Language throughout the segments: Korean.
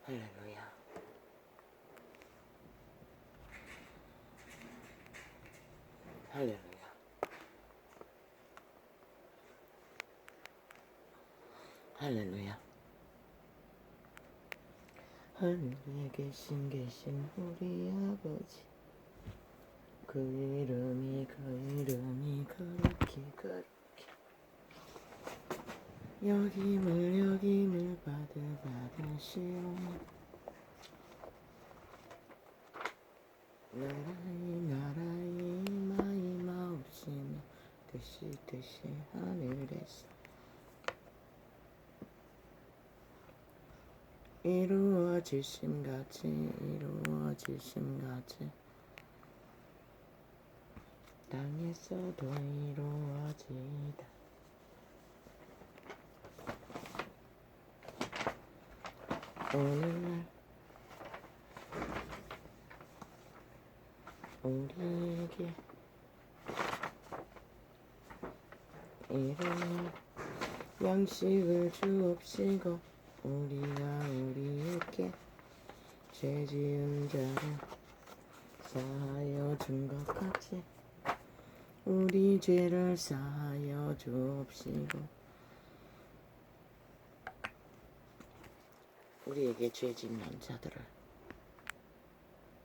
할렐루야. 할렐루야. 할렐루야. 하늘에 계신 우리 아버지, 그 이름이 그렇게 여김을 받으시오니 나라의 마옵시며 뜻이 하늘에서 이루어지심 같이 땅에서도 이루어지다. 오늘날 우리에게 이런 양식을 주옵시고 우리에게 죄 지은 자를 사하여 준 것 같이 우리 죄를 사하여 주옵시고 우리에게 죄 짓는 자들을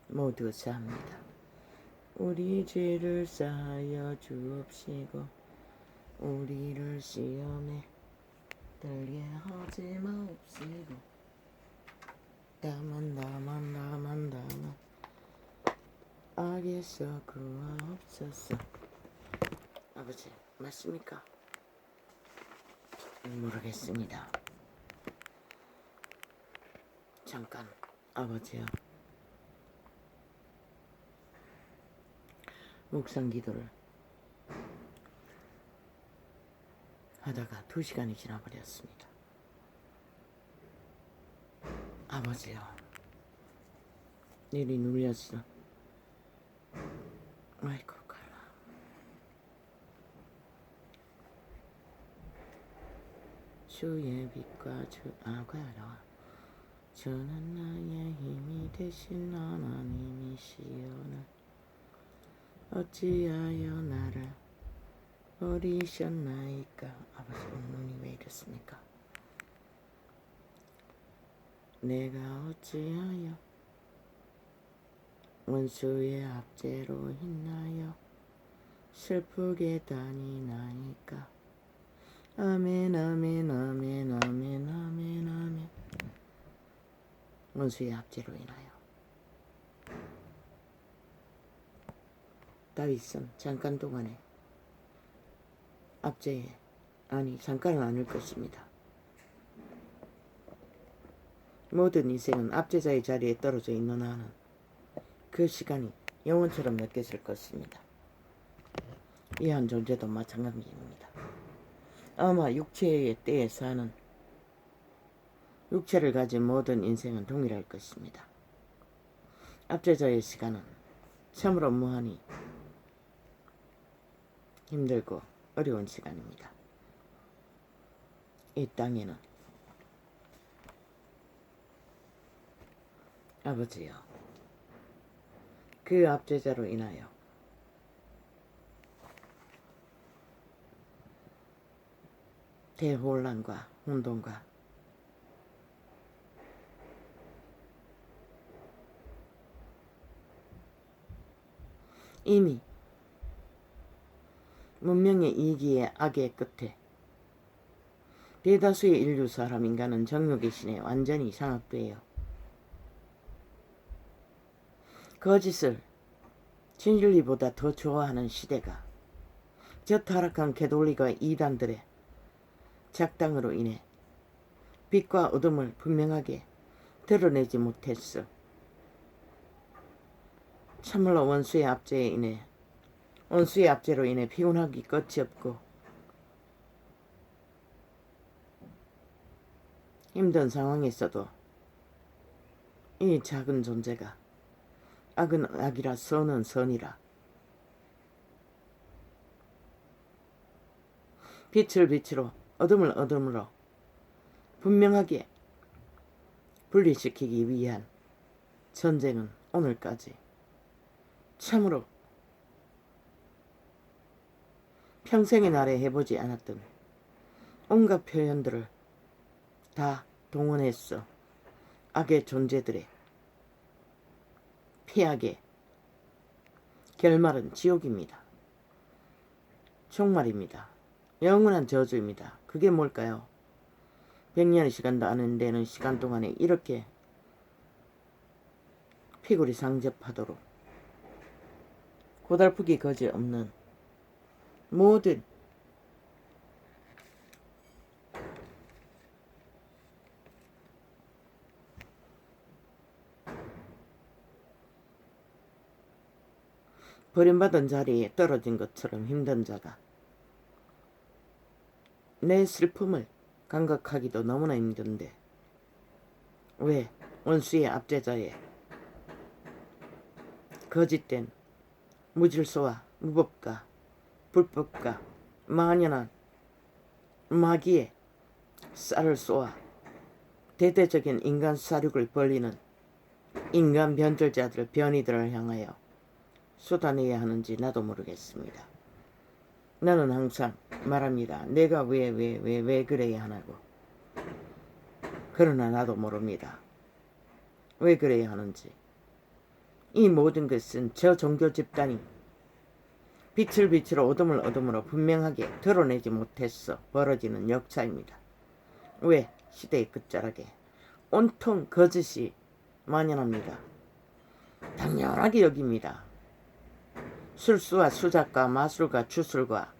모두 사합니다. 우리 죄를 사하여 주옵시고 우리를 시험에 들게 하지 마옵시고 다만 악에서 구하옵소서. 아버지 맞습니까? 모르겠습니다. 잠깐 아버지요, 묵상 기도를 하다가 2시간이 지나버렸습니다. 아버지요, 일이 눌렸어. 아이고 갈라. 주의 빛과 주 아가라 주는 나의 힘이 되신 하나님이시오나 어찌하여 나를 버리셨나이까. 아버지 눈이 왜 이렇습니까? 내가 어찌하여 원수의 압제로 인하여 슬프게 다니나이까. 아멘. 원수의 압제로 인하여. 다윗은 잠깐 동안에 압제에 잠깐은 아닐 것입니다. 모든 인생은 압제자의 자리에 떨어져 있는 한은 그 시간이 영원처럼 느껴질 것입니다. 이한 존재도 마찬가지입니다. 아마 육체의 때에 사는 육체를 가진 모든 인생은 동일할 것입니다. 압제자의 시간은 참으로 무한히 힘들고 어려운 시간입니다. 이 땅에는 아버지요, 그 압제자로 인하여 대혼란과 혼돈과 이미 문명의 이기의 악의 끝에 대다수의 인류 사람 인간은 정욕의 신에 완전히 장악되어 거짓을 진리보다 더 좋아하는 시대가 저 타락한 개돌리과 이단들의 작당으로 인해 빛과 어둠을 분명하게 드러내지 못했어. 참으로 원수의 압제로 인해 피곤하기 끝이 없고 힘든 상황에서도 이 작은 존재가 악은 악이라 선은 선이라 빛을 빛으로 어둠을 어둠으로 분명하게 분리시키기 위한 전쟁은 오늘까지 참으로 평생의 날에 해보지 않았던 온갖 표현들을 다 동원했어. 악의 존재들의 폐악의 결말은 지옥입니다. 종말입니다. 영원한 저주입니다. 그게 뭘까요? 100년의 시간도 안 되는 시간 동안에 이렇게 피골이 상접하도록 고달프기 거지없는 모든 버림받은 자리에 떨어진 것처럼 힘든 자가 내 슬픔을 감각하기도 너무나 힘든데 왜 원수의 압제자의 거짓된 무질서와 무법과 불법과 만연한 마귀의 쌀을 쏘아 대대적인 인간 사륙을 벌이는 인간 변절자들 변이들을 향하여 쏟아내야 하는지 나도 모르겠습니다. 나는 항상 말합니다. 내가 왜 그래야 하나고. 그러나 나도 모릅니다. 왜 그래야 하는지. 이 모든 것은 저 종교 집단이 빛을 어둠으로 분명하게 드러내지 못해서 벌어지는 역사입니다. 왜 시대의 끝자락에 온통 거짓이 만연합니다. 당연하게 여깁니다. 술수와 수작과 마술과 주술과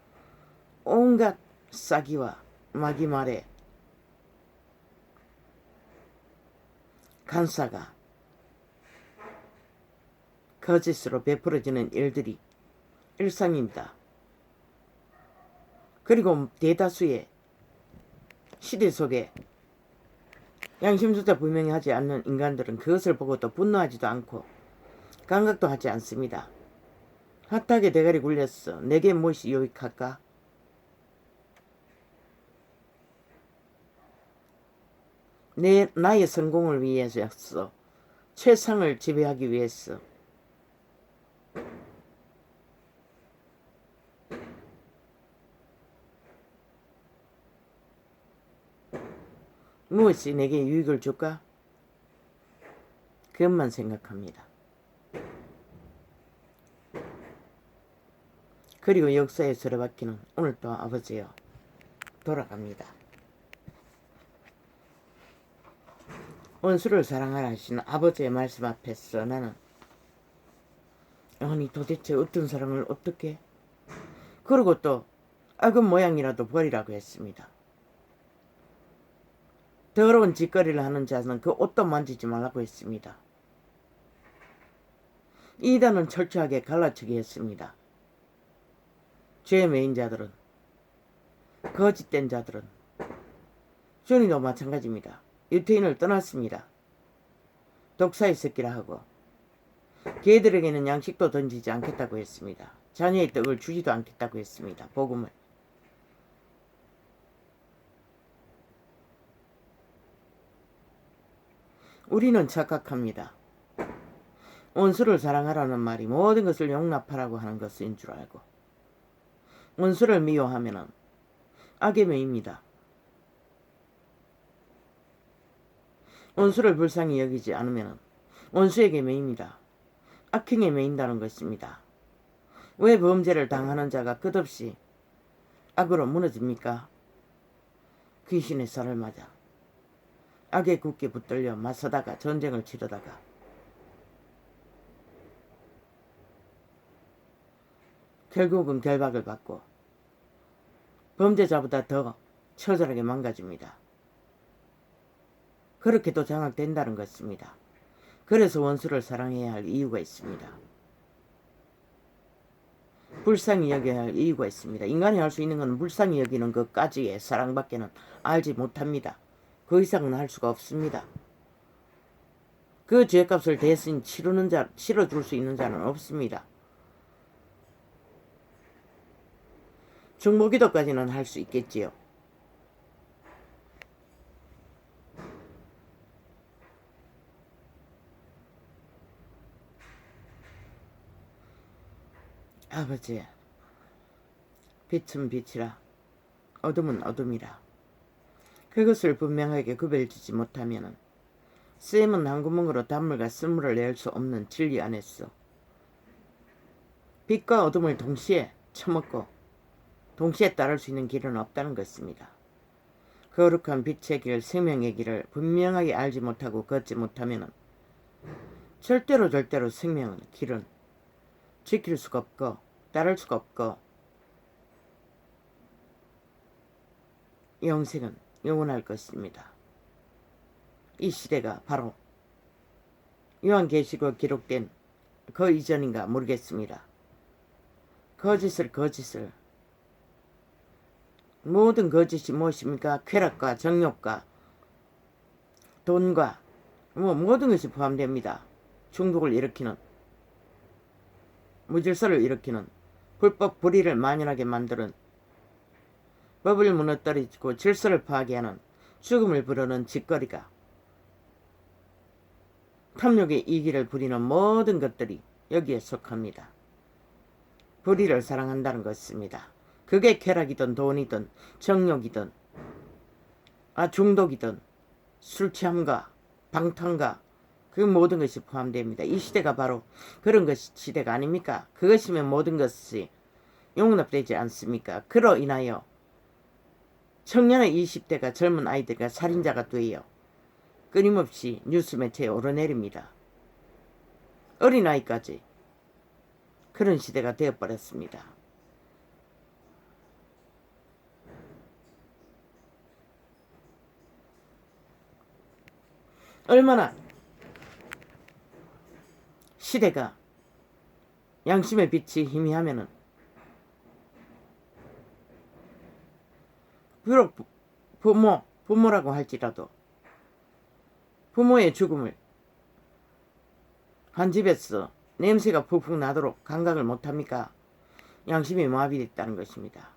온갖 싸기와 마귀말에 간사가 거짓으로 베풀어지는 일들이 일상입니다. 그리고 대다수의 시대 속에 양심조차 분명히 하지 않는 인간들은 그것을 보고 또 분노하지도 않고 감각도 하지 않습니다. 핫하게 대가리 굴렸어. 내게 무엇이 유익할까? 나의 성공을 위해서였어. 최상을 지배하기 위해서. 무엇이 내게 유익을 줄까? 그것만 생각합니다. 그리고 역사의 수레바퀴는 오늘 또 아버지여 돌아갑니다. 원수를 사랑하라 하시는 아버지의 말씀 앞에서 나는 아니 도대체 어떤 사랑을 어떻게 그리고 또 악은 모양이라도 버리라고 했습니다. 더러운 짓거리를 하는 자는 그 옷도 만지지 말라고 했습니다. 이단은 철저하게 갈라치게 했습니다. 죄의 메인자들은 거짓된 자들은 쇼니도 마찬가지입니다. 유태인을 떠났습니다. 독사의 새끼라 하고 개들에게는 양식도 던지지 않겠다고 했습니다. 자녀의 떡을 주지도 않겠다고 했습니다. 복음을. 우리는 착각합니다. 원수를 사랑하라는 말이 모든 것을 용납하라고 하는 것인 줄 알고 원수를 미워하면 악의 매입니다. 원수를 불쌍히 여기지 않으면 원수에게 매입니다. 악행에 매인다는 것입니다. 왜 범죄를 당하는 자가 끝없이 악으로 무너집니까? 귀신의 살을 맞아 악에 굳게 붙들려 맞서다가 전쟁을 치르다가 결국은 결박을 받고 범죄자보다 더 처절하게 망가집니다. 그렇게도 장악된다는 것입니다. 그래서 원수를 사랑해야 할 이유가 있습니다. 불쌍히 여겨야 할 이유가 있습니다. 인간이 할 수 있는 건 불쌍히 여기는 것까지의 사랑밖에는 알지 못합니다. 그 이상은 할 수가 없습니다. 그 죄값을 대신 치러줄 수 있는 자는 없습니다. 중보기도까지는 할 수 있겠지요. 아버지, 빛은 빛이라 어둠은 어둠이라. 그것을 분명하게 구별지지 못하면 쌤은 한 구멍으로 단물과 쓴물을 낼 수 없는 진리 안에서 빛과 어둠을 동시에 처먹고 동시에 따를 수 있는 길은 없다는 것입니다. 거룩한 빛의 길, 생명의 길을 분명하게 알지 못하고 걷지 못하면 절대로 생명은 길은 지킬 수가 없고 따를 수가 없고 영생은 영원할 것입니다. 이 시대가 바로 요한계시록에 기록된 그 이전인가 모르겠습니다. 거짓을 모든 거짓이 무엇입니까? 쾌락과 정욕과 돈과 모든 것이 포함됩니다. 중독을 일으키는, 무질서를 일으키는, 불법 불의를 만연하게 만드는, 법을 무너뜨리고 질서를 파괴하는, 죽음을 부르는 짓거리가, 탐욕의 이기를 부리는 모든 것들이 여기에 속합니다. 불의를 사랑한다는 것입니다. 그게 쾌락이든 돈이든 정욕이든 중독이든 술 취함과 방탕과 그 모든 것이 포함됩니다. 이 시대가 바로 그런 것이 시대가 아닙니까? 그것이면 모든 것이 용납되지 않습니까? 그로 인하여 청년의 20대가 젊은 아이들과 살인자가 되어 끊임없이 뉴스 매체에 오르내립니다. 어린아이까지 그런 시대가 되어버렸습니다. 얼마나 시대가 양심의 빛이 희미하면은 비록 부모라고 할지라도 부모의 죽음을 한 집에서 냄새가 푹푹 나도록 감각을 못합니까? 양심이 마비됐다는 것입니다.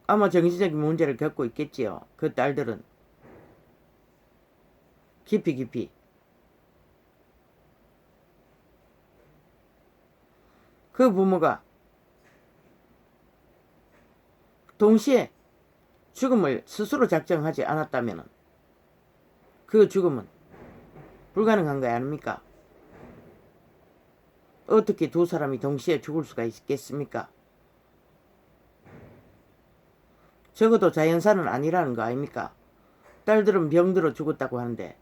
아마 정신적인 문제를 겪고 있겠지요. 그 딸들은 깊이 그 부모가 동시에 죽음을 스스로 작정하지 않았다면 그 죽음은 불가능한 거 아닙니까? 어떻게 두 사람이 동시에 죽을 수가 있겠습니까? 적어도 자연사는 아니라는 거 아닙니까? 딸들은 병들어 죽었다고 하는데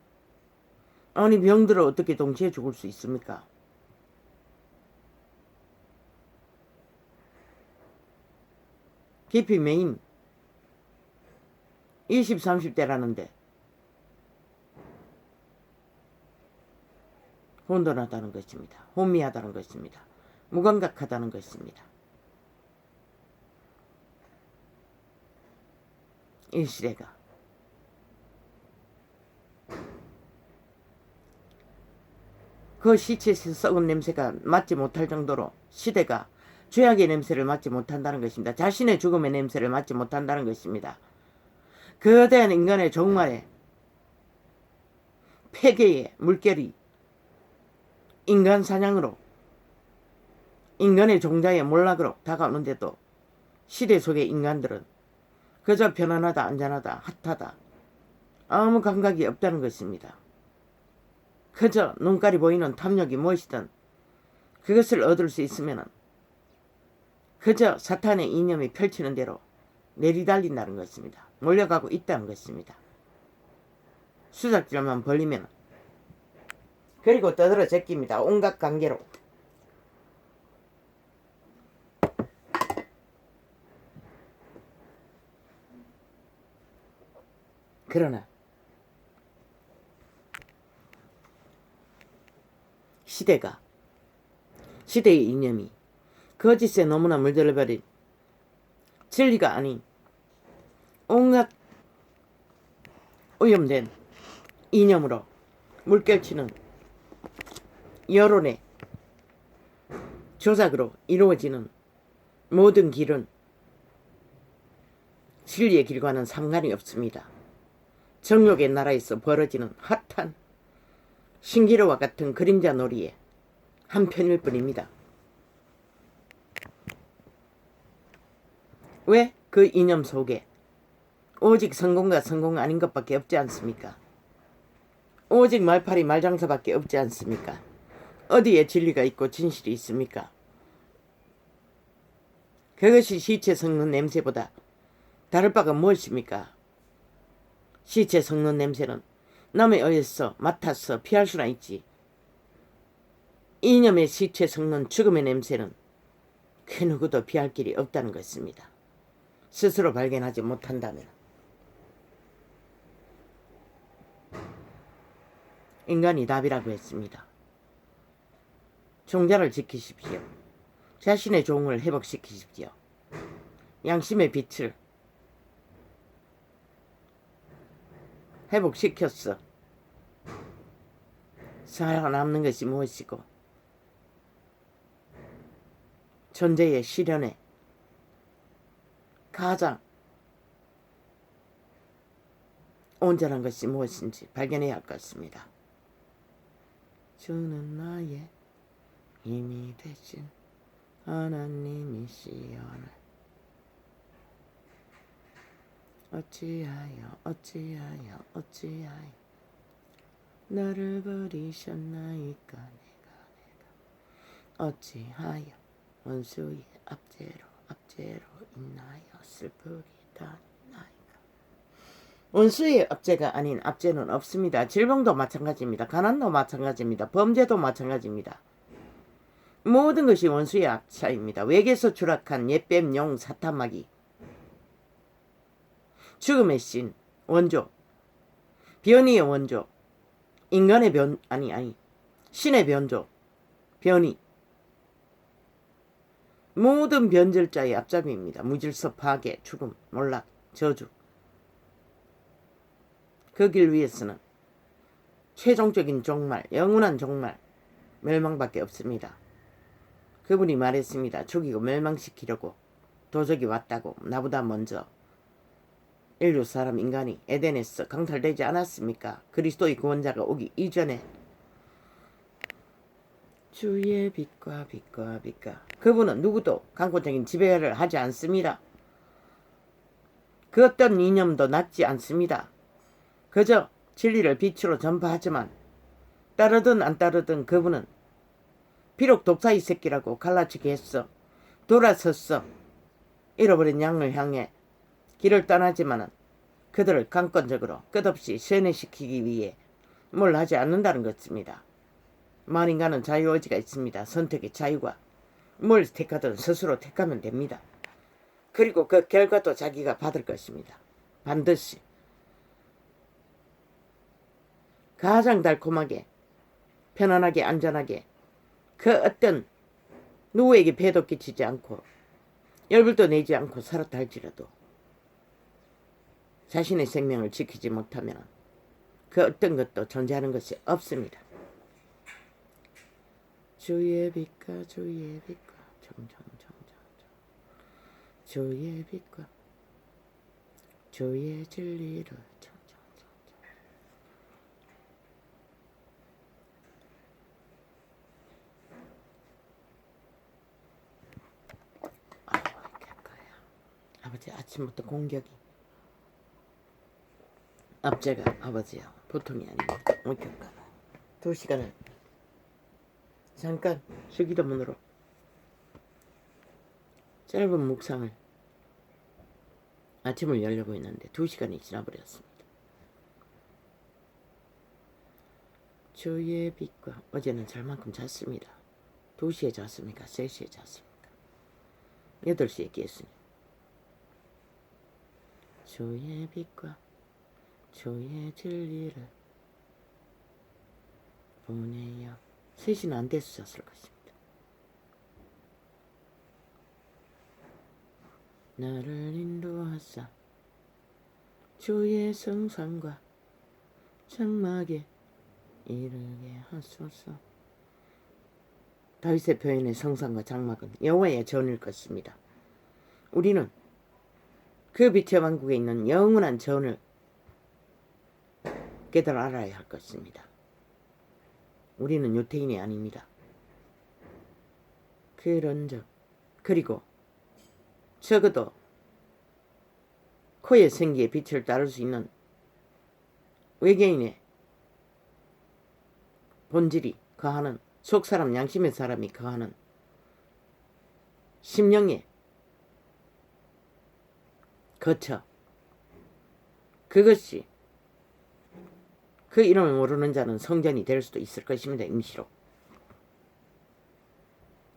아니 병들어 어떻게 동시에 죽을 수 있습니까? 깊이 메인 20, 30대라는데 혼돈하다는 것입니다. 혼미하다는 것입니다. 무감각하다는 것입니다. 이 시대가 그 시체에서 썩은 냄새가 맡지 못할 정도로 시대가 죄악의 냄새를 맡지 못한다는 것입니다. 자신의 죽음의 냄새를 맡지 못한다는 것입니다. 거대한 인간의 종말에 폐계의 물결이 인간 사냥으로 인간의 종자의 몰락으로 다가오는데도 시대 속의 인간들은 그저 편안하다, 안전하다, 핫하다 아무 감각이 없다는 것입니다. 그저 눈깔이 보이는 탐욕이 무엇이든 그것을 얻을 수 있으면 그저 사탄의 이념이 펼치는 대로 내리달린다는 것입니다. 몰려가고 있다는 것입니다. 수작질만 벌리면 그리고 떠들어 제낍니다. 온갖 관계로. 그러나 시대의 이념이 거짓에 너무나 물들어버린 진리가 아닌 온갖 오염된 이념으로 물결치는 여론의 조작으로 이루어지는 모든 길은 진리의 길과는 상관이 없습니다. 정욕의 나라에서 벌어지는 핫한 신기루와 같은 그림자 놀이의 한 편일 뿐입니다. 왜? 그 이념 속에 오직 성공과 성공 아닌 것밖에 없지 않습니까? 오직 말팔이 말장사밖에 없지 않습니까? 어디에 진리가 있고 진실이 있습니까? 그것이 시체 썩는 냄새보다 다를 바가 무엇입니까? 시체 썩는 냄새는 남의 의에서 맡아서 피할 수나 있지. 이념의 시체 썩는 죽음의 냄새는 그 누구도 피할 길이 없다는 것입니다. 스스로 발견하지 못한다면. 인간이 답이라고 했습니다. 종자를 지키십시오. 자신의 종을 회복시키십시오. 양심의 빛을 회복시켰어. 살아남는 것이 무엇이고 존재의 실현에 가장 온전한 것이 무엇인지 발견해야 할 것입니다. 주는 나의 힘이 되신 하나님이시여를 어찌하여 나를 버리셨나이까 내가 어찌하여 원수의 압제로 인하여 슬프리다 나이까. 원수의 압제가 아닌 압제는 없습니다. 질병도 마찬가지입니다. 가난도 마찬가지입니다. 범죄도 마찬가지입니다. 모든 것이 원수의 압차입니다. 외계에서 추락한 옛뱀, 용, 사탄마귀, 죽음의 신, 원조, 변이의 원조, 인간의 신의 변조, 변이, 모든 변절자의 앞잡이입니다. 무질서, 파괴, 죽음, 몰락, 저주. 그 길 위에서는 최종적인 종말, 영원한 종말, 멸망밖에 없습니다. 그분이 말했습니다. 죽이고 멸망시키려고 도적이 왔다고. 나보다 먼저 인류 사람 인간이 에덴에서 강탈되지 않았습니까? 그리스도의 구원자가 오기 이전에 주의 빛과 그분은 누구도 강권적인 지배를 하지 않습니다. 그 어떤 이념도 낳지 않습니다. 그저 진리를 빛으로 전파하지만 따르든 안 따르든 그분은 비록 독사의 새끼라고 갈라치게 했어. 돌아섰어. 잃어버린 양을 향해 길을 떠나지만은 그들을 강권적으로 끝없이 세뇌시키기 위해 뭘 하지 않는다는 것입니다. 만인간은 자유의지가 있습니다. 선택의 자유가. 뭘 택하든 스스로 택하면 됩니다. 그리고 그 결과도 자기가 받을 것입니다. 반드시. 가장 달콤하게, 편안하게, 안전하게, 그 어떤 누구에게 배도 끼치지 않고 열불도 내지 않고 살았다 할지라도 자신의 생명을 지키지 못하면 그 어떤 것도 존재하는 것이 없습니다. 주의 빛과 주의 빛과 주의 진리를 아버지 아침부터 공격이 압제가 아버지요 보통이 아닙니다. 엄격하다. 2시간을 잠깐 주기도문으로 짧은 묵상을 아침을 열려고 했는데 2시간이 지나버렸습니다. 주의 빛과 어제는 잘만큼 잤습니다. 2시에 잤습니까? 3시에 잤습니까? 8시에 깼으니 주의 빛과 주의 진리를 보내요. 3시는 안 돼서 잤을 것입니다. 나를 인도하사 주의 성산과 장막에 이르게 하소서. 다윗의 표현의 성산과 장막은 여호와의 전일 것입니다. 우리는 그 빛의 왕국에 있는 영원한 전을 깨달아 알아야 할 것입니다. 우리는 유태인이 아닙니다. 그런즉 그리고 적어도 코의 생기에 빛을 따를 수 있는 외계인의 본질이 거하는, 속사람 양심의 사람이 거하는 심령에 거쳐 그것이 그 이름을 모르는 자는 성전이 될 수도 있을 것입니다. 임시로.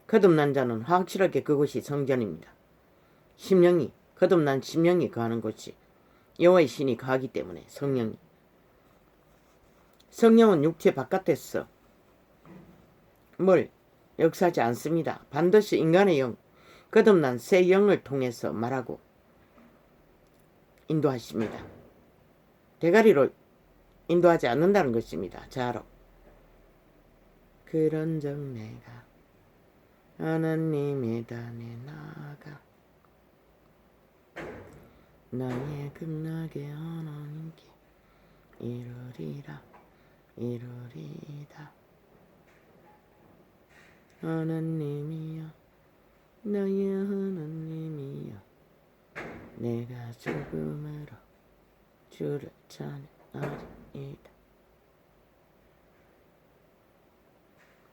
거듭난 자는 확실하게 그곳이 성전입니다. 심령이, 거듭난 심령이 거하는 곳이 여호와의 신이 거하기 때문에 성령은 육체 바깥에서 뭘 역사하지 않습니다. 반드시 인간의 영, 거듭난 새 영을 통해서 말하고 인도하십니다. 대가리로 인도하지 않는다는 것입니다. 자로. 그런즉 내가 하나님의 단에 나아가 나의 급나게 하나님께 이르리다. 하나님이여, 나의 하나님이여, 내가 죽음으로 주를 찬양하리이다.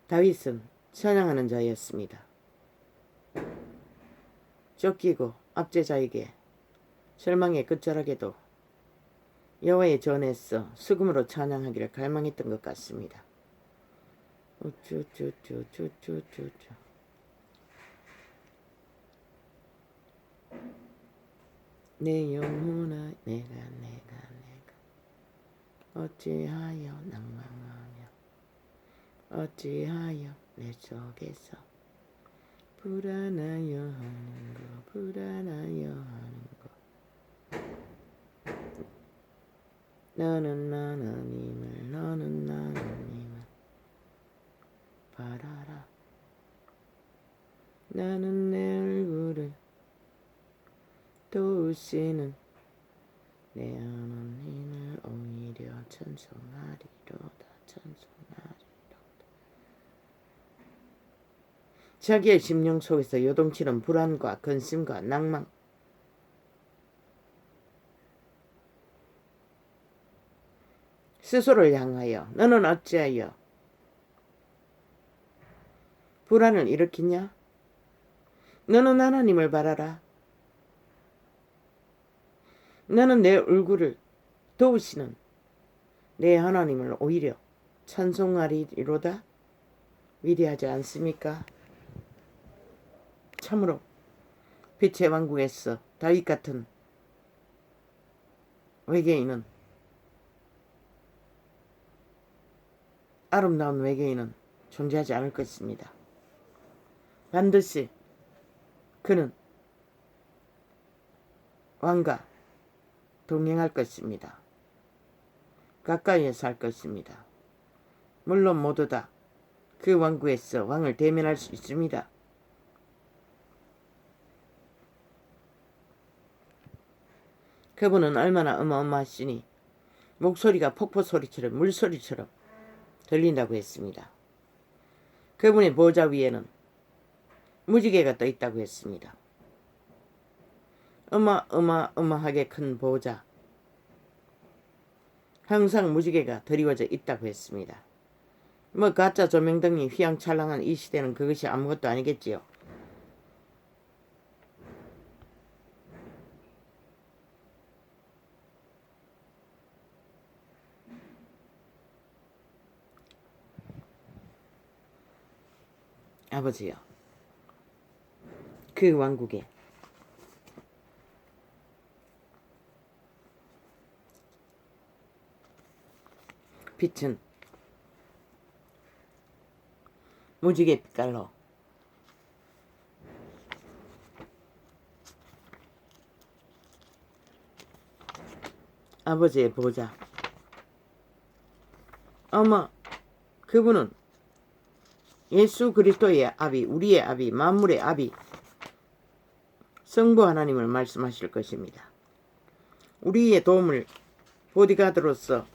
다윗은 찬양하는 자였습니다. 쫓기고 압제자에게 절망의 끝자락에도 여호와의 전에서 수금으로 찬양하기를 갈망했던 것 같습니다. 우쭈쭈쭈쭈쭈쭈쭈. 내 영혼아, 내가 어찌하여 낭망하며 어찌하여 내 속에서 불안하여 하는 거. 너는 하나님을 바라라. 나는 내 얼굴을 도우시는 내 하나님을 오히려 찬송하리로다. 자기의 심령 속에서 요동치는 불안과 근심과 낭망, 스스로를 향하여 너는 어찌하여 불안을 일으키냐? 너는 하나님을 바라라. 너는 내 얼굴을 도우시는 내 하나님을 오히려 찬송하리로다. 위대하지 않습니까? 참으로 빛의 왕국에서 다윗 같은 외계인은, 아름다운 외계인은 존재하지 않을 것입니다. 반드시 그는 왕과 동행할 것입니다. 가까이에 살 것입니다. 물론 모두 다 그 왕국에서 왕을 대면할 수 있습니다. 그분은 얼마나 어마어마하시니 목소리가 폭포소리처럼 물소리처럼 들린다고 했습니다. 그분의 보좌 위에는 무지개가 떠 있다고 했습니다. 어마어마하게 큰 보좌, 항상 무지개가 드리워져 있다고 했습니다. 가짜 조명등이 휘황찬란한 이 시대는 그것이 아무것도 아니겠지요. 아버지요, 그 왕국에 빛은 무지개 빛깔로 아버지의 보좌, 아마 그분은 예수 그리스도의 아비, 우리의 아비, 만물의 아비, 성부 하나님을 말씀하실 것입니다. 우리의 도움을 보디가드로서,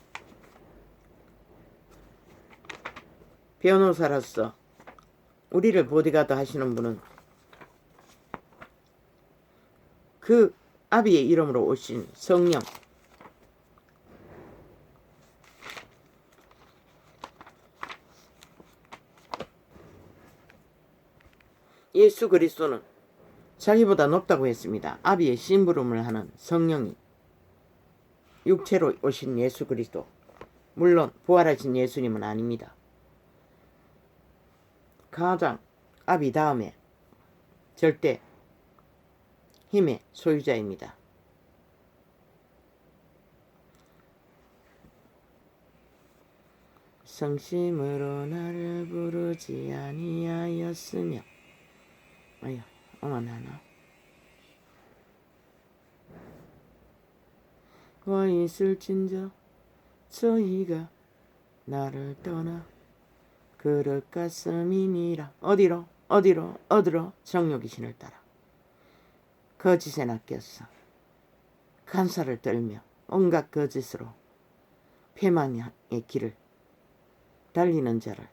변호사로서 우리를 보디가드 하시는 분은 그 아비의 이름으로 오신 성령, 예수 그리스도는 자기보다 높다고 했습니다. 아비의 심부름을 하는 성령이 육체로 오신 예수 그리스도, 물론 부활하신 예수님은 아닙니다. 가장 아비 다음에 절대 힘의 소유자입니다. 성심으로 나를 부르지 아니하였으며, 아휴, 어머나나. 와 있을진저 저희가 나를 떠나 그릇 가슴이니라. 어디로 정욕이신을 따라 거짓에 낚였어 간사를 떨며 온갖 거짓으로 패망의 길을 달리는 자를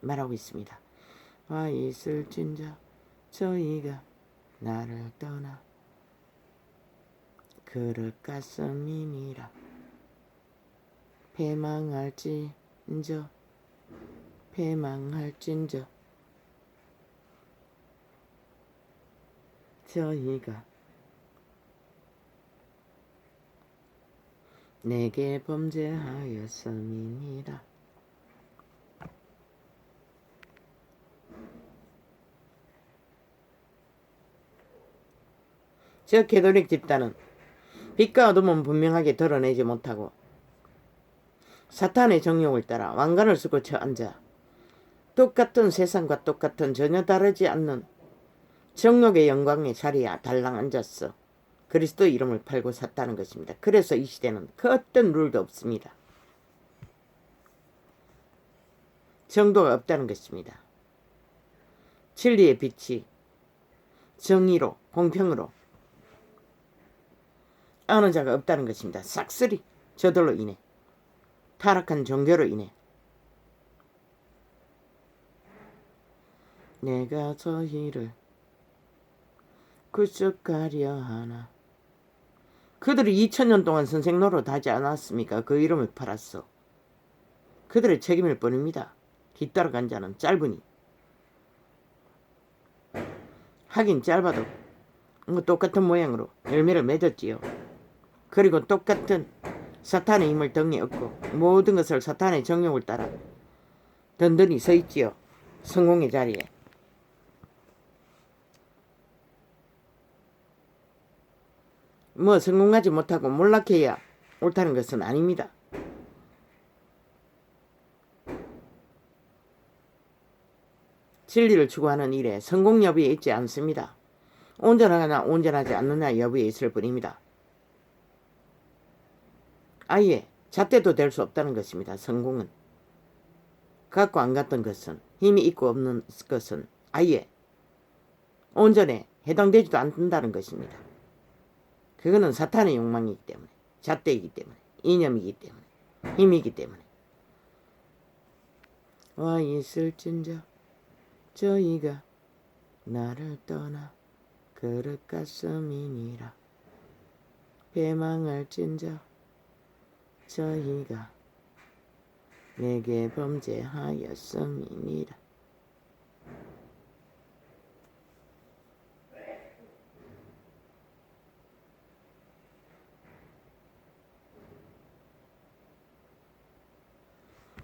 말하고 있습니다. 와 있을진저 저희가 나를 떠나 그릇 가슴이니라. 패망할진저 저희가 내게 범죄하였음이니라. 저 개도릭 집단은 빛과 어둠은 분명하게 드러내지 못하고 사탄의 정욕을 따라 왕관을 쓰고 쳐앉아 똑같은 세상과 똑같은 전혀 다르지 않는 정욕의 영광의 자리에 달랑 앉았어 그리스도 이름을 팔고 샀다는 것입니다. 그래서 이 시대는 그 어떤 룰도 없습니다. 정도가 없다는 것입니다. 진리의 빛이 정의로 공평으로 어느 자가 없다는 것입니다. 싹쓸이 저들로 인해, 타락한 종교로 인해. 내가 저희를 구속하려 하나. 그들이 2000년 동안 선생 노릇하지 않았습니까? 그 이름을 팔았어. 그들의 책임일 뿐입니다. 뒤따라간 자는 짧으니. 하긴 짧아도 똑같은 모양으로 열매를 맺었지요. 그리고 똑같은 사탄의 힘을 등에 업고 모든 것을 사탄의 정욕을 따라 든든히 서 있지요. 성공의 자리에. 뭐 성공하지 못하고 몰락해야 옳다는 것은 아닙니다. 진리를 추구하는 일에 성공 여부에 있지 않습니다. 온전하거나 온전하지 않느냐 여부에 있을 뿐입니다. 아예 잣대도 될 수 없다는 것입니다. 성공은. 갖고 안 갔던 것은, 힘이 있고 없는 것은 아예 온전에 해당되지도 않는다는 것입니다. 그거는 사탄의 욕망이기 때문에, 잣대이기 때문에, 이념이기 때문에, 힘이기 때문에. 와 있을진저 저희가 나를 떠나 그릇 가슴이니라. 배망할진저 저희가 내게 범죄하였음이니라.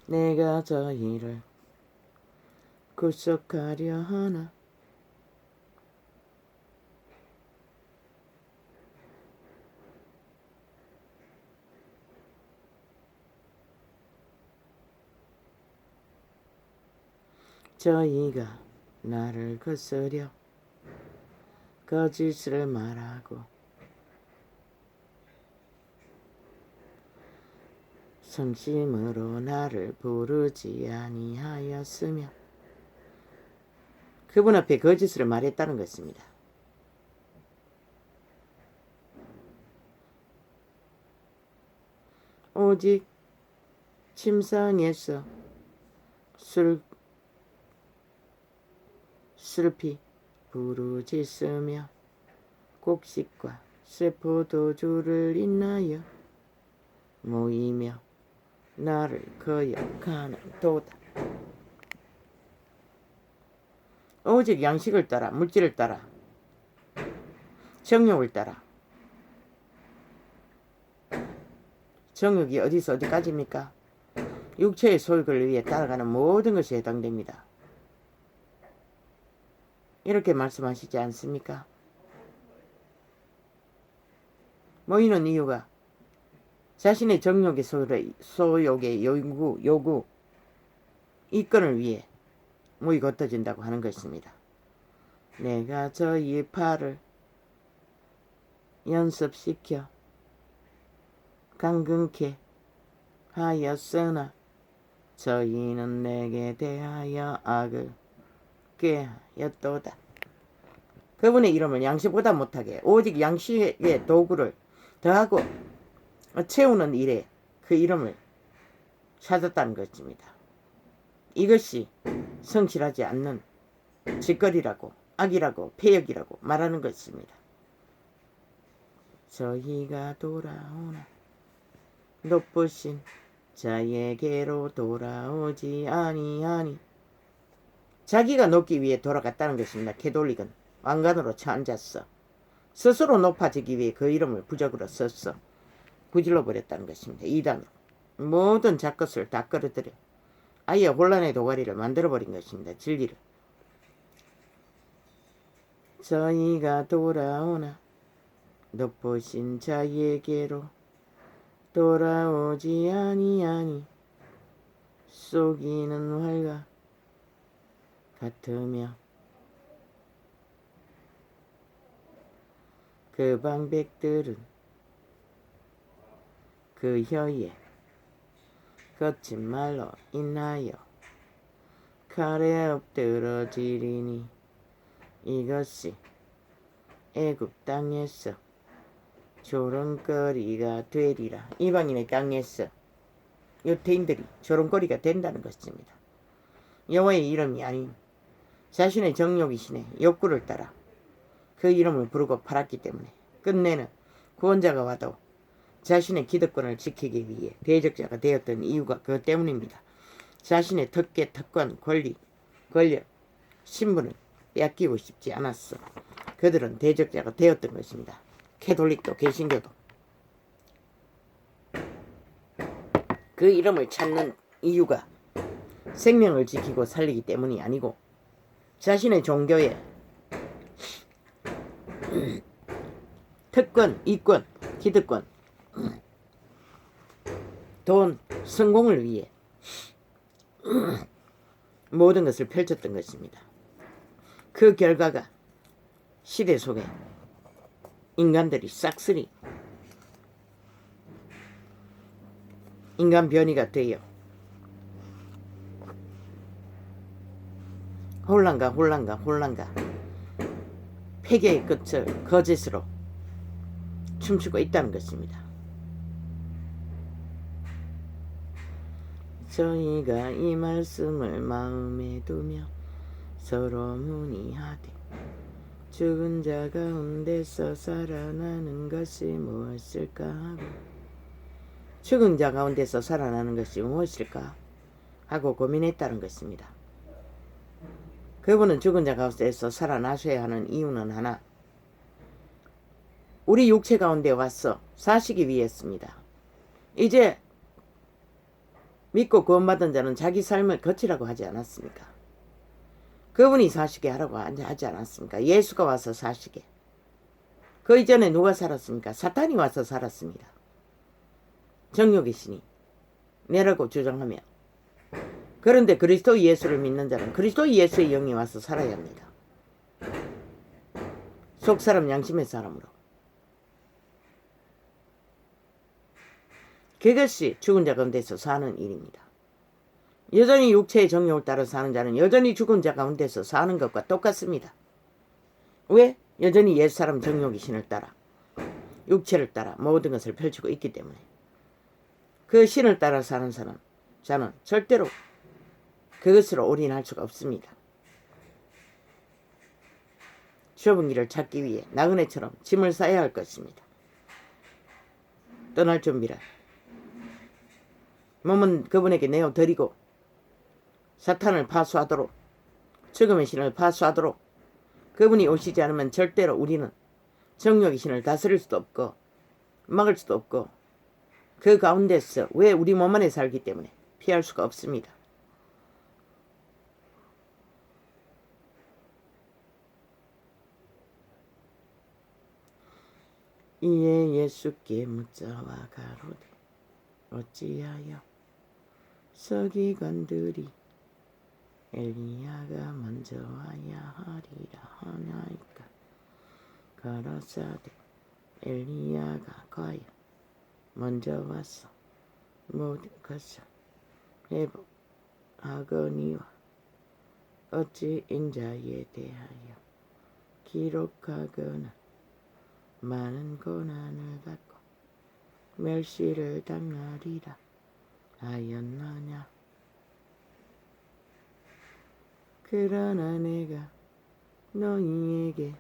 내가 저희를 구속하려 하나. 저희가 나를 거스려 거짓을 말하고 성심으로 나를 부르지 아니하였으며 그분 앞에 거짓을 말했다는 것입니다. 오직 침상에서 슬피 부르짖으며 곡식과 쇠포도주를 인하여 모이며 나를 거역하는 도다. 오직 양식을 따라, 물질을 따라, 정욕을 따라. 정욕이 어디서 어디까지입니까? 육체의 소욕을 위해 따라가는 모든 것이 해당됩니다. 이렇게 말씀하시지 않습니까? 모이는 이유가 자신의 정욕의 소욕의 요구, 이권을 위해 모이고 흩어진다고 하는 것입니다. 내가 저희 팔을 연습시켜 강근케 하였으나 저희는 내게 대하여 악을 꾀하였도다. 그분의 이름을 양식보다 못하게 오직 양식의 도구를 더하고 채우는 일에 그 이름을 찾았다는 것입니다. 이것이 성실하지 않는 짓거리라고, 악이라고, 폐역이라고 말하는 것입니다. 저희가 돌아오나 높으신 자에게로 돌아오지 아니하니. 자기가 높기 위해 돌아갔다는 것입니다. 캐톨릭은 왕관으로 쳐앉았어. 스스로 높아지기 위해 그 이름을 부적으로 썼어. 구질러 버렸다는 것입니다. 이단으로 모든 잡것을 다 끌어들여 아예 혼란의 도가리를 만들어버린 것입니다. 진리를. 저희가 돌아오나 높으신 자에게로 돌아오지 아니하니 속이는 활과 같으며 그 방백들은 그 혀에 거친 말로 인하여 칼에 엎드러지리니 이것이 애굽 땅에서 조롱거리가 되리라. 이방인의 땅에서 유태인들이 조롱거리가 된다는 것입니다. 여호와의 이름이 아닌 자신의 정욕이신의 욕구를 따라 그 이름을 부르고 팔았기 때문에 끝내는 구원자가 와도 자신의 기득권을 지키기 위해 대적자가 되었던 이유가 그것 때문입니다. 자신의 특권, 권리, 권력, 신분을 빼앗기고 싶지 않았어. 그들은 대적자가 되었던 것입니다. 캐톨릭도 개신교도. 그 이름을 찾는 이유가 생명을 지키고 살리기 때문이 아니고 자신의 종교에 특권, 이권, 기득권, 돈, 성공을 위해 모든 것을 펼쳤던 것입니다. 그 결과가 시대 속에 인간들이 싹쓸이 인간 변이가 되어 혼란과 폐괴의 끝을 거짓으로 춤추고 있다는 것입니다. 저희가 이 말씀을 마음에 두며 서로 문의하되 죽은 자 가운데서 살아나는 것이 무엇일까 하고 죽은 자 가운데서 살아나는 것이 무엇일까 하고 고민했다는 것입니다. 그분은 죽은 자 가운데서 살아나셔야 하는 이유는 하나, 우리 육체 가운데 와서 사시기 위해였습니다. 이제 믿고 구원받은 자는 자기 삶을 거치라고 하지 않았습니까? 그분이 사시게 하라고 하지 않았습니까? 예수가 와서 사시게. 그 이전에 누가 살았습니까? 사탄이 와서 살았습니다. 정욕의 신이 내라고 주장하며. 그런데 그리스도 예수를 믿는 자는 그리스도 예수의 영이 와서 살아야 합니다. 속사람 양심의 사람으로. 그것이 죽은 자 가운데서 사는 일입니다. 여전히 육체의 정욕을 따라 사는 자는 여전히 죽은 자 가운데서 사는 것과 똑같습니다. 왜? 여전히 옛사람 정욕의 신을 따라 육체를 따라 모든 것을 펼치고 있기 때문에. 그 신을 따라 사는 자는 절대로 그것으로 올인할 수가 없습니다. 좁은 길을 찾기 위해 나그네처럼 짐을 싸야 할 것입니다. 떠날 준비를 몸은 그분에게 내어드리고 사탄을 파수하도록, 죽음의 신을 파수하도록, 그분이 오시지 않으면 절대로 우리는 정욕의 신을 다스릴 수도 없고 막을 수도 없고 그 가운데서 왜 우리 몸 안에 살기 때문에 피할 수가 없습니다. 이에 예수께 묻자와 가로되 어찌하여 서기관들이 엘리야가 먼저 와야 하리라 하나이까? 가라사대 엘리야가 과연 먼저 와서 모든 것을 회복하거니와 어찌 인자에 대하여 기록하거나 많은 고난을 받고 멸시를 당하리라 하였느냐? 그러나 내가 너희에게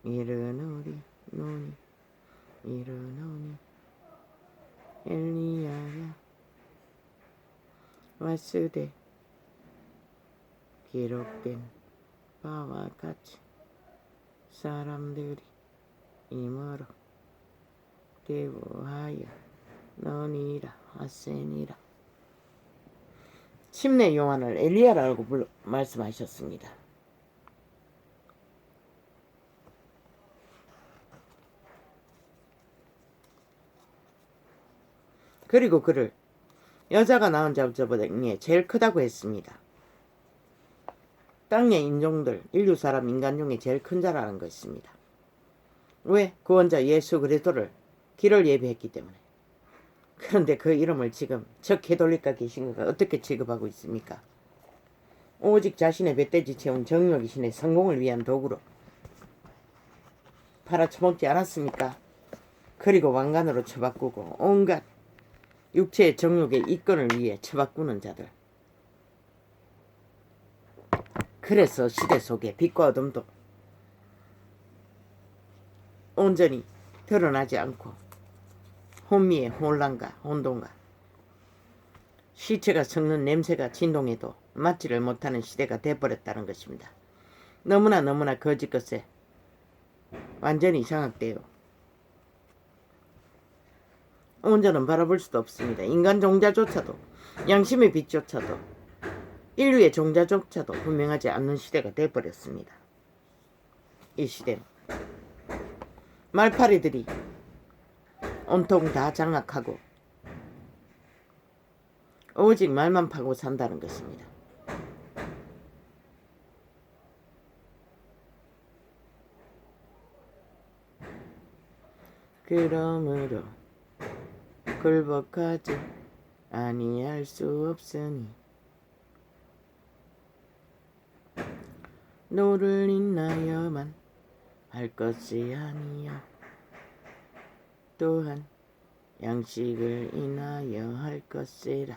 이르노니 엘리야가 왔으되 기록된 바와 같이 사람들이 임으로 대우하여 너니라 하세니라. 침례 요한을 엘리야라고 말씀하셨습니다. 그리고 그를 여자가 낳은 자보다 제일 크다고 했습니다. 땅의 인종들, 인류 사람 인간 중에 제일 큰 자라는 것입니다. 왜? 구원자 예수 그리스도를 길을 예비했기 때문에. 그런데 그 이름을 지금 저 개돌리가 계신 거가 어떻게 취급하고 있습니까? 오직 자신의 뱃돼지 채운 정욕의 신의 성공을 위한 도구로 팔아쳐먹지 않았습니까? 그리고 왕관으로 쳐바꾸고 온갖 육체의 정욕의 이권을 위해 쳐바꾸는 자들. 그래서 시대 속에 빛과 어둠도 온전히 드러나지 않고 혼미의 혼란과 혼돈과 시체가 썩는 냄새가 진동해도 맞지를 못하는 시대가 돼버렸다는 것입니다. 너무나 거짓 것에 완전히 장악되어 온전은 바라볼 수도 없습니다. 인간 종자조차도 양심의 빛조차도 인류의 종자조차도 분명하지 않는 시대가 돼버렸습니다. 이 시대는 말파리들이 온통 다 장악하고 오직 말만 파고 산다는 것입니다. 그러므로 굴복하지 아니할 수 없으니 노를 인하여만 할 것이 아니요 또한 양식을 인하여 할 것이라.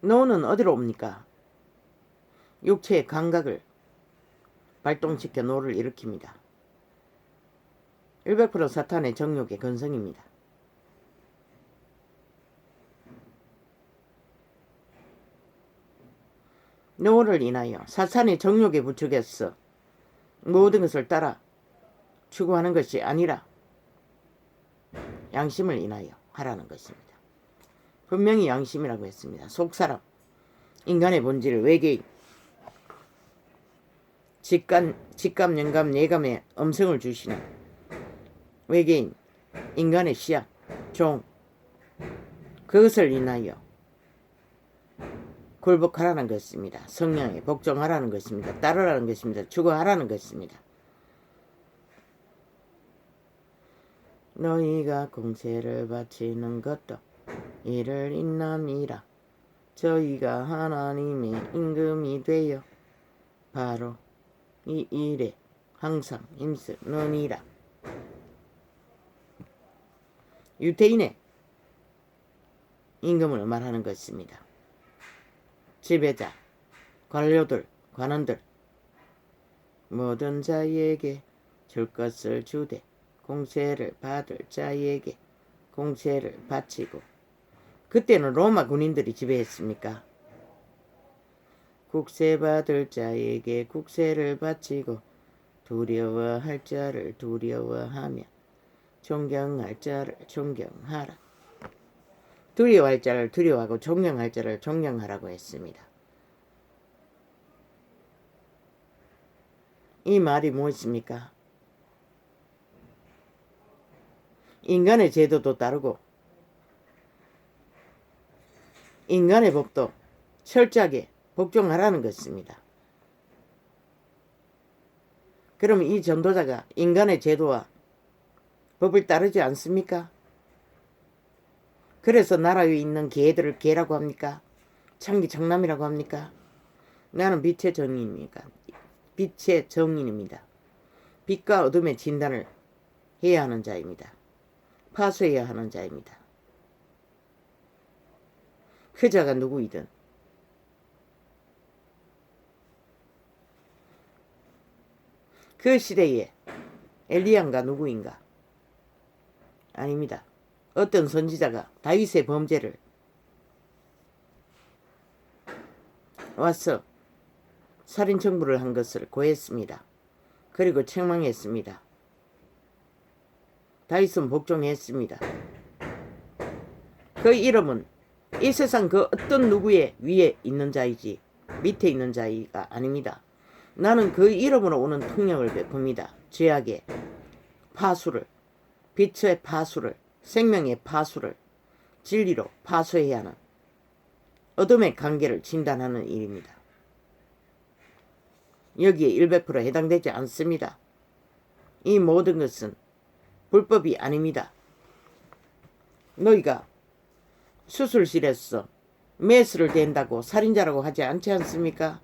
노는 어디로 옵니까? 육체의 감각을 발동시켜 노를 일으킵니다. 100% 사탄의 정욕의 근성입니다. 노를 인하여 사탄의 정욕의 부축에서 모든 것을 따라 추구하는 것이 아니라 양심을 인하여 하라는 것입니다. 분명히 양심이라고 했습니다. 속사람, 인간의 본질, 외계인, 직감, 영감, 예감의 음성을 주시는 외계인, 인간의 씨앗, 종, 그것을 인하여 굴복하라는 것입니다. 성령에 복종하라는 것입니다. 따르라는 것입니다. 추구하라는 것입니다. 너희가 공세를 바치는 것도 이를 인함이라. 저희가 하나님의 임금이 되어 바로 이 일에 항상 힘쓰느니라. 유태인의 임금을 말하는 것입니다. 지배자, 관료들, 관원들 모든 자에게 줄 것을 주되 공세를 받을 자에게 공세를 바치고. 그때는 로마 군인들이 지배했습니까? 국세받을 자에게 국세를 바치고 두려워할 자를 두려워하며 존경할 자를 존경하라. 두려워할 자를 두려워하고 존경할 자를 존경하라고 했습니다. 이 말이 무엇입니까? 인간의 제도도 따르고 인간의 법도 철저하게 복종하라는 것입니다. 그럼 이 전도자가 인간의 제도와 법을 따르지 않습니까? 그래서 나라 위에 있는 개들을 개라고 합니까? 창기 장남이라고 합니까? 나는 빛의 정인입니다. 빛의 정인입니다. 빛과 어둠의 진단을 해야 하는 자입니다. 파수해야 하는 자입니다. 그 자가 누구이든 그 시대에 엘리야가 누구인가? 아닙니다. 어떤 선지자가 다윗의 범죄를 와서 살인 청부를 한 것을 고했습니다. 그리고 책망했습니다. 다윗은 복종했습니다. 그 이름은 이 세상 그 어떤 누구의 위에 있는 자이지 밑에 있는 자가 아닙니다. 나는 그 이름으로 오는 통역을 베풉니다. 죄악의 파수를, 빛의 파수를, 생명의 파수를 진리로 파수해야 하는 어둠의 관계를 진단하는 일입니다. 여기에 100% 해당되지 않습니다. 이 모든 것은 불법이 아닙니다. 너희가 수술실에서 메스를 댄다고 살인자라고 하지 않지 않습니까?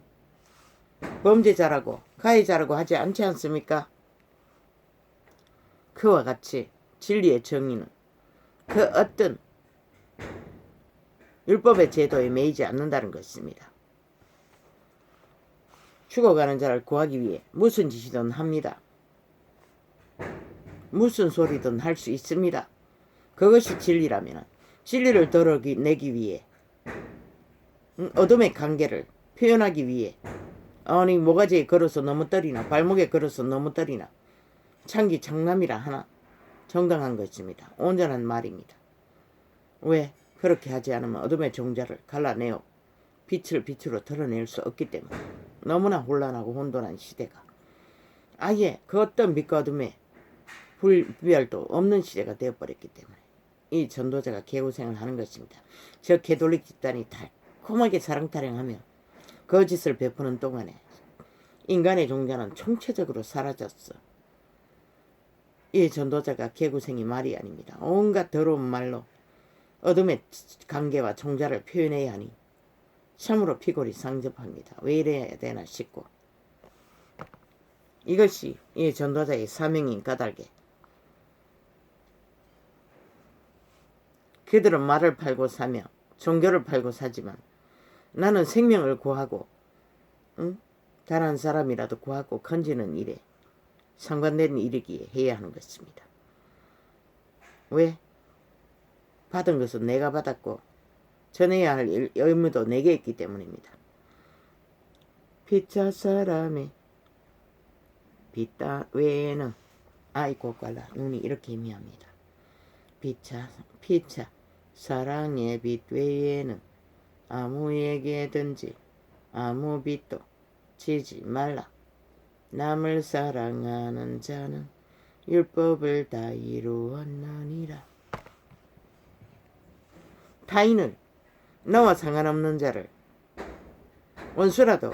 범죄자라고 가해자라고 하지 않지 않습니까? 그와 같이 진리의 정의는 그 어떤 율법의 제도에 매이지 않는다는 것입니다. 죽어가는 자를 구하기 위해 무슨 짓이든 합니다. 무슨 소리든 할 수 있습니다. 그것이 진리라면 진리를 드러내기 위해 어둠의 관계를 표현하기 위해 아니 모가지에 걸어서 너무 떨이나 발목에 걸어서 너무 떨이나 창기 장남이라 하나 정당한 것입니다. 온전한 말입니다. 왜? 그렇게 하지 않으면 어둠의 종자를 갈라내어 빛을 빛으로 드러낼 수 없기 때문에. 너무나 혼란하고 혼돈한 시대가 아예 그 어떤 빛과 어둠의 불별도 없는 시대가 되어버렸기 때문에 이 전도자가 개고생을 하는 것입니다. 저 개돌릭 집단이 달콤하게 사랑타령하며 거짓을 베푸는 동안에 인간의 종자는 총체적으로 사라졌어. 이 전도자가 개고생이 말이 아닙니다. 온갖 더러운 말로 어둠의 관계와 종자를 표현해야 하니 참으로 피골이 상접합니다. 왜 이래야 되나 싶고 이것이 이 전도자의 사명인 까닭에 그들은 말을 팔고 사며 종교를 팔고 사지만 나는 생명을 구하고 단 한 사람이라도 구하고 건지는 일에 상관된 일이기에 해야 하는 것입니다. 왜? 받은 것은 내가 받았고 전해야 할 의무도 내게 있기 때문입니다. 피차 사람의 빛 외에는 아이고 갈라 눈이 이렇게 희미합니다. 피차 사랑의 빛 외에는 아무에게든지 아무 빛도 지지 말라. 남을 사랑하는 자는 율법을 다 이루었느니라. 타인을 너와 상관없는 자를 원수라도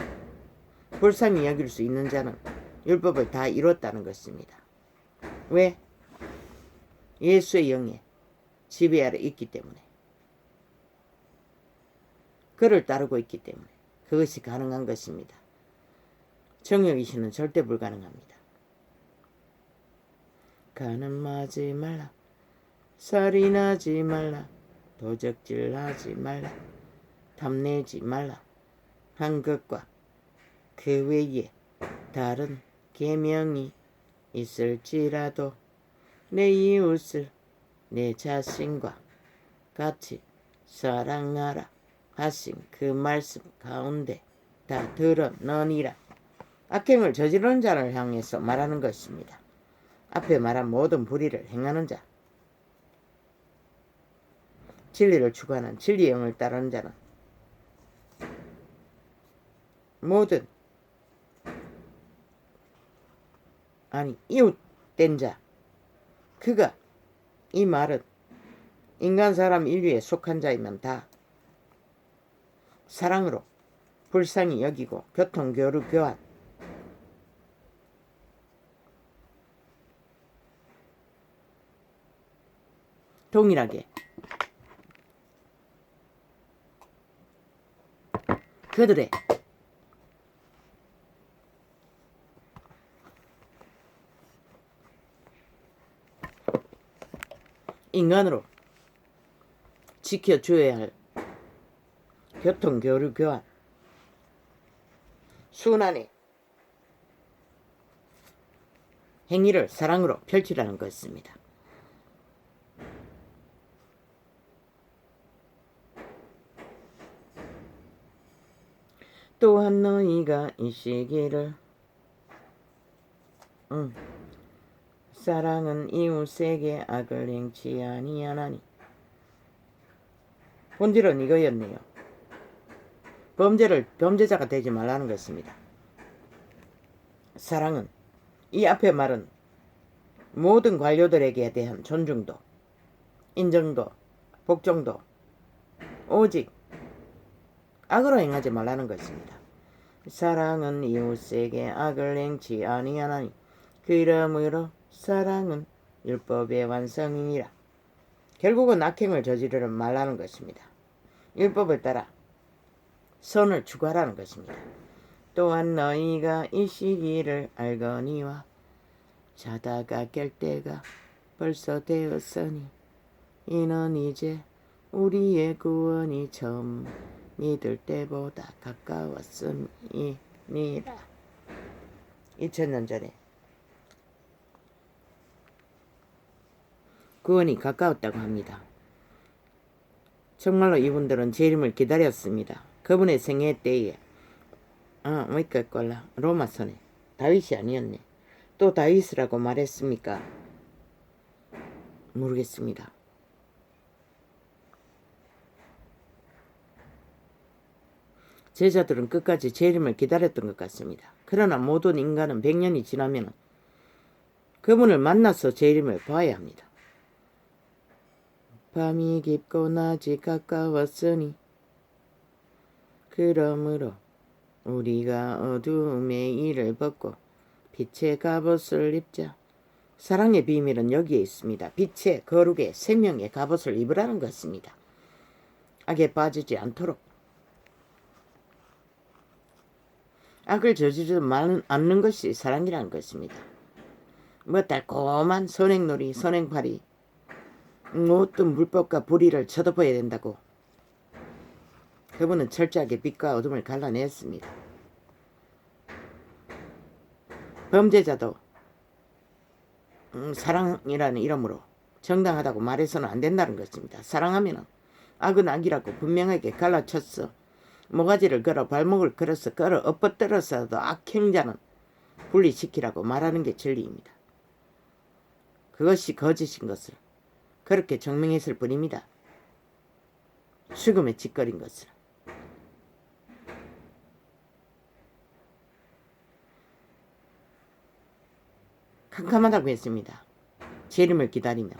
불쌍히 여길 수 있는 자는 율법을 다 이뤘다는 것입니다. 왜? 예수의 영에 지배 아래 있기 때문에 그를 따르고 있기 때문에 그것이 가능한 것입니다. 정혁이 씨는 절대 불가능합니다. 가늠하지 말라, 살인하지 말라, 도적질하지 말라, 탐내지 말라 한 것과 그 외에 다른 계명이 있을지라도 내 이웃을 내 자신과 같이 사랑하라 하신 그 말씀 가운데 다 드러너니라. 악행을 저지르는 자를 향해서 말하는 것입니다. 앞에 말한 모든 불의를 행하는 자, 진리를 추구하는 진리의 영을 따르는 자는 모든 이웃된 자, 그가 이 말은 인간 사람 인류에 속한 자이면 다 사랑으로 불쌍히 여기고 교통 교류 교환, 동일하게 그들의 인간으로 지켜줘야 할 교통 교류 교환, 순환의 행위를 사랑으로 펼치라는 것입니다. 또한 너희가 이 시기를 사랑은 이웃에게 악을 행치 아니하나니. 본질은 이거였네요. 범죄자가 되지 말라는 것입니다. 사랑은 이 앞에 말은 모든 관료들에게 대한 존중도, 인정도, 복종도 오직 악으로 행하지 말라는 것입니다. 사랑은 이웃에게 악을 행치 아니하나니 그러므로 사랑은 율법의 완성이니라. 결국은 악행을 저지르지 말라는 것입니다. 율법을 따라 선을 추구하라는 것입니다. 또한 너희가 이 시기를 알거니와 자다가 깰 때가 벌써 되었으니 이는 이제 우리의 구원이 처음 믿을 때보다 가까웠음이니라. 2000년 전에 구원이 가까웠다고 합니다. 정말로 이분들은 재림을 기다렸습니다. 그분의 생애 때에 로마서네. 다윗이 아니었네. 또 다윗이라고 말했습니까? 모르겠습니다. 제자들은 끝까지 재림을 기다렸던 것 같습니다. 그러나 모든 인간은 100년이 지나면 그분을 만나서 재림을 봐야 합니다. 밤이 깊고 낮이 가까웠으니 그러므로 우리가 어두움의 일을 벗고 빛의 갑옷을 입자. 사랑의 비밀은 여기에 있습니다. 빛의 거룩의 생명의 갑옷을 입으라는 것입니다. 악에 빠지지 않도록, 악을 저지르지 않는 것이 사랑이라는 것입니다. 달콤한 선행놀이, 선행팔이, 모든 물법과 불의를 쳐덮어야 된다고 그분은 철저하게 빛과 어둠을 갈라냈습니다. 범죄자도 사랑이라는 이름으로 정당하다고 말해서는 안 된다는 것입니다. 사랑하면 악은 악이라고 분명하게 갈라쳤어. 모가지를 걸어 발목을 걸어서 엎어뜨려서도 악행자는 분리시키라고 말하는 게 진리입니다. 그것이 거짓인 것을 그렇게 증명했을 뿐입니다. 죽음의 짓거린 것을. 캄캄하다고 했습니다. 재림을 기다리며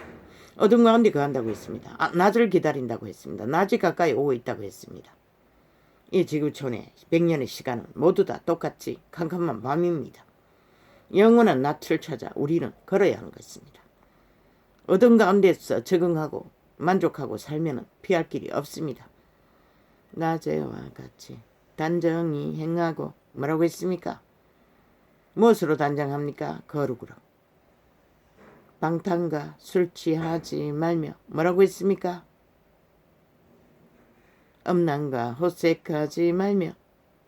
어둠 가운데 거한다고 했습니다. 낮을 기다린다고 했습니다. 낮이 가까이 오고 있다고 했습니다. 이 지구촌의 100년의 시간은 모두 다 똑같이 캄캄한 밤입니다. 영원한 낯을 찾아 우리는 걸어야 하는 것입니다. 어둠 가운데서 적응하고 만족하고 살면 피할 길이 없습니다. 낮에와 같이 단정히 행하고 뭐라고 했습니까? 무엇으로 단정합니까? 거룩으로. 방탕과 술 취하지 말며 뭐라고 했습니까? 음란과 호색하지 말며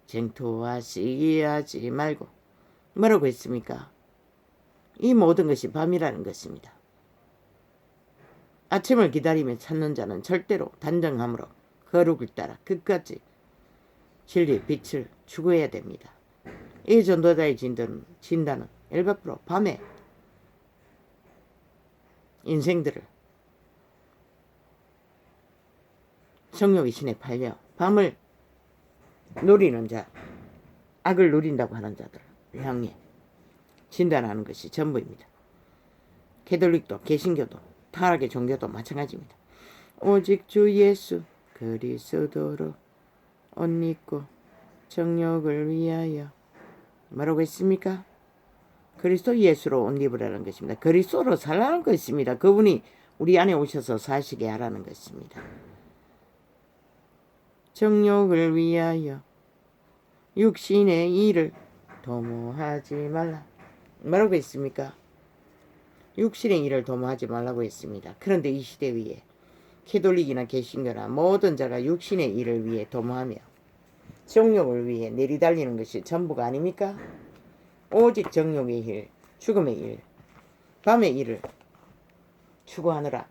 쟁토와 시기하지 말고 뭐라고 했습니까? 이 모든 것이 밤이라는 것입니다. 아침을 기다리며 찾는 자는 절대로 단정함으로 거룩을 따라 끝까지 진리의 빛을 추구해야 됩니다. 이 전도자의 진단은 100% 밤에 인생들을 성욕의 신에 팔려 밤을 노리는 자, 악을 누린다고 하는 자들을 향해 진단하는 것이 전부입니다. 개톨릭도 개신교도 타락의 종교도 마찬가지입니다. 오직 주 예수 그리스도로 옷 입고 정욕을 위하여 뭐라고 했습니까? 그리스도 예수로 옷 입으라는 것입니다. 그리스도로 살라는 것입니다. 그분이 우리 안에 오셔서 사시게 하라는 것입니다. 정욕을 위하여 육신의 일을 도모하지 말라. 뭐라고 했습니까? 육신의 일을 도모하지 말라고 했습니다. 그런데 이 시대 위에 캐톨릭이나 개신교나 모든 자가 육신의 일을 위해 도모하며 정욕을 위해 내리달리는 것이 전부가 아닙니까? 오직 정욕의 일, 죽음의 일, 밤의 일을 추구하느라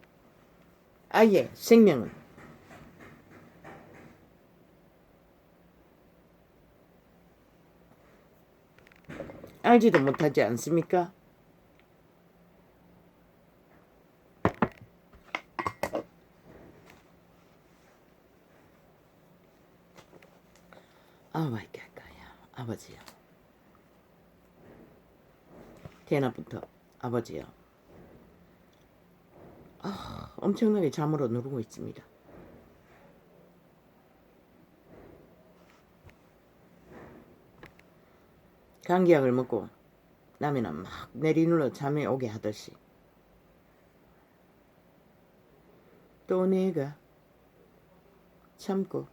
아예 생명은 알지도 못하지 않습니까? 마이 갓가야 아버지요. 대낮부터 아버지요. 엄청나게 잠으로 누르고 있습니다. 감기약을 먹고 나면은 막 내리눌러 잠이 오게 하듯이 또 내가 참고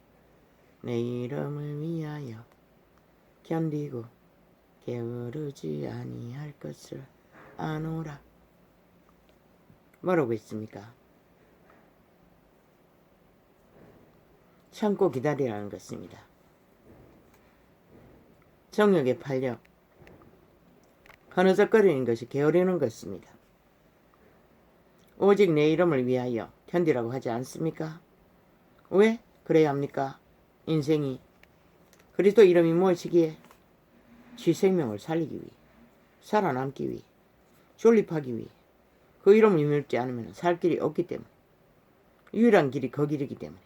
내 이름을 위하여 견디고 게으르지 아니할 것을 아노라. 뭐라고 했습니까? 참고 기다리라는 것입니다. 정욕에 팔려 흐느적거리는 것이 게으르는 것입니다. 오직 내 이름을 위하여 견디라고 하지 않습니까? 왜 그래야 합니까? 인생이 그리스도 이름이 무엇이기에? 지 생명을 살리기 위해, 살아남기 위해, 존립하기 위해 그 이름을 믿지 않으면 살 길이 없기 때문에 유일한 길이 그 길이기 때문에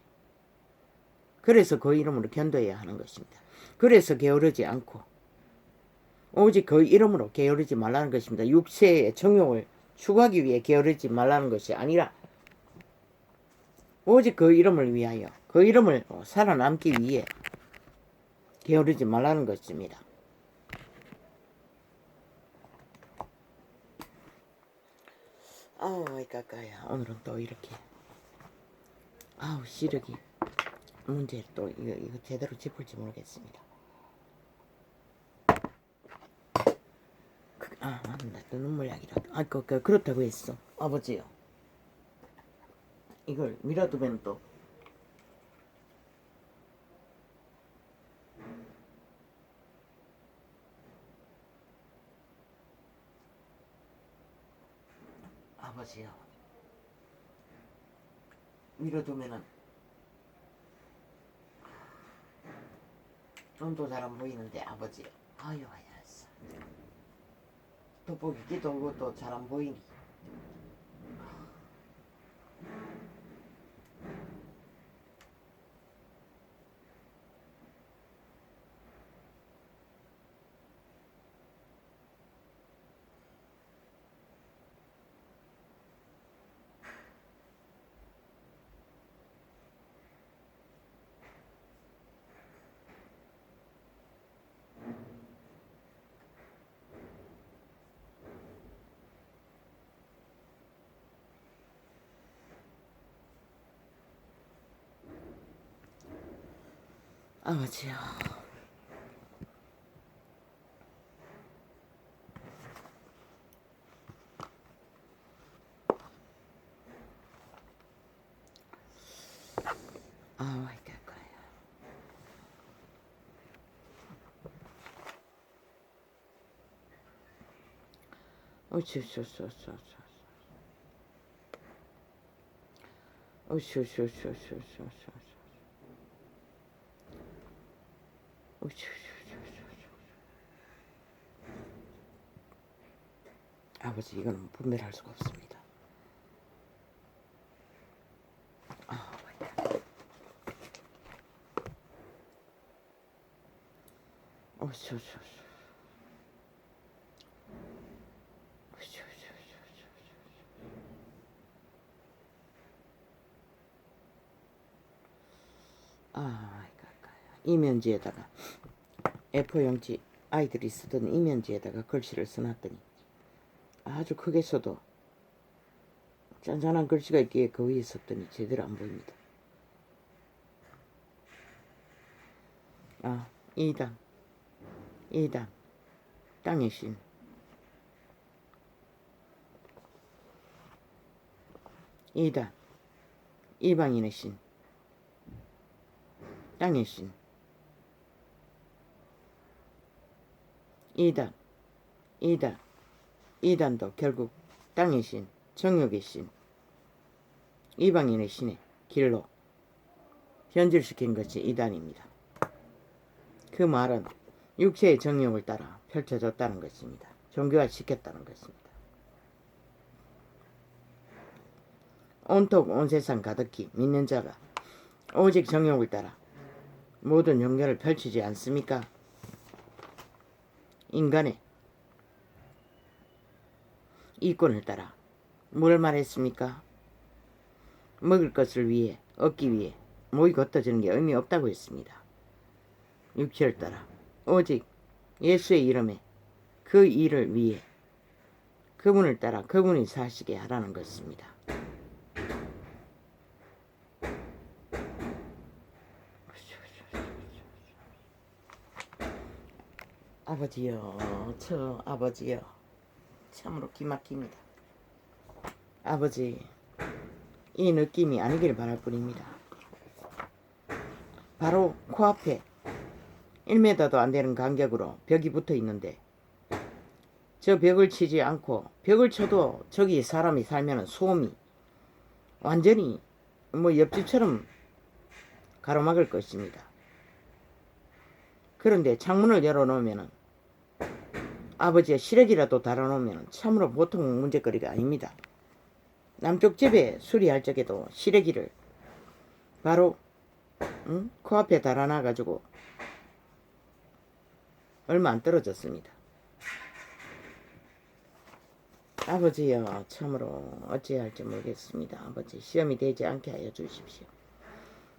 그래서 그 이름으로 견뎌야 하는 것입니다. 그래서 게으르지 않고 오직 그 이름으로 게으르지 말라는 것입니다. 육체의 정욕을 추구하기 위해 게으르지 말라는 것이 아니라 오직 그 이름을 위하여 그 이름을 살아남기 위해 게으르지 말라는 것입니다. 아이 깎아야 오늘은 또 이렇게 시력이 문제 또 이거 제대로 짚을지 모르겠습니다. 맞나 또 눈물약이라도 그렇다고 했어 아버지요. 이걸 밀어두면 또 아버지요. 밀어두면은 눈도 잘 안 보이는데 아버지요. 아유 알았어. 돋보기 돌고 또 잘 안 보이니. 아버지요. 이게 거야. 아버지, 이거는 분별할 수가 없습니다. 이면지에다가 A4용지 아이들이 쓰던 이면지에다가 글씨를 써놨더니 아주 크게 써도 짠짠한 글씨가 있기에 그 위에 썼더니 제대로 안 보입니다. 2단 땅의 신. 이방인의 신. 땅의 신. 2단도 결국 땅의 신, 정욕의 신, 이방인의 신의 길로 현질시킨 것이 2단입니다. 그 말은 육체의 정욕을 따라 펼쳐졌다는 것입니다. 종교화시켰다는 것입니다. 온통 온 세상 가득히 믿는 자가 오직 정욕을 따라 모든 종교를 펼치지 않습니까? 인간의 이권을 따라 뭘 말했습니까? 먹을 것을 위해, 얻기 위해 목이 걷어지는 게 의미 없다고 했습니다. 육체를 따라 오직 예수의 이름에 그 일을 위해 그분을 따라 그분이 사시게 하라는 것입니다. 아버지요, 저 아버지요, 참으로 기막힙니다. 아버지, 이 느낌이 아니길 바랄 뿐입니다. 바로 코앞에 1m도 안 되는 간격으로 벽이 붙어 있는데 저 벽을 치지 않고 벽을 쳐도 저기 사람이 살면 소음이 완전히 옆집처럼 가로막을 것입니다. 그런데 창문을 열어놓으면 아버지의 시래기라도 달아놓으면 참으로 보통 문제거리가 아닙니다. 남쪽 집에 수리할 적에도 시래기를 바로 코앞에 달아놔가지고 얼마 안 떨어졌습니다. 아버지여, 참으로 어찌해야 할지 모르겠습니다. 아버지, 시험이 되지 않게 하여 주십시오.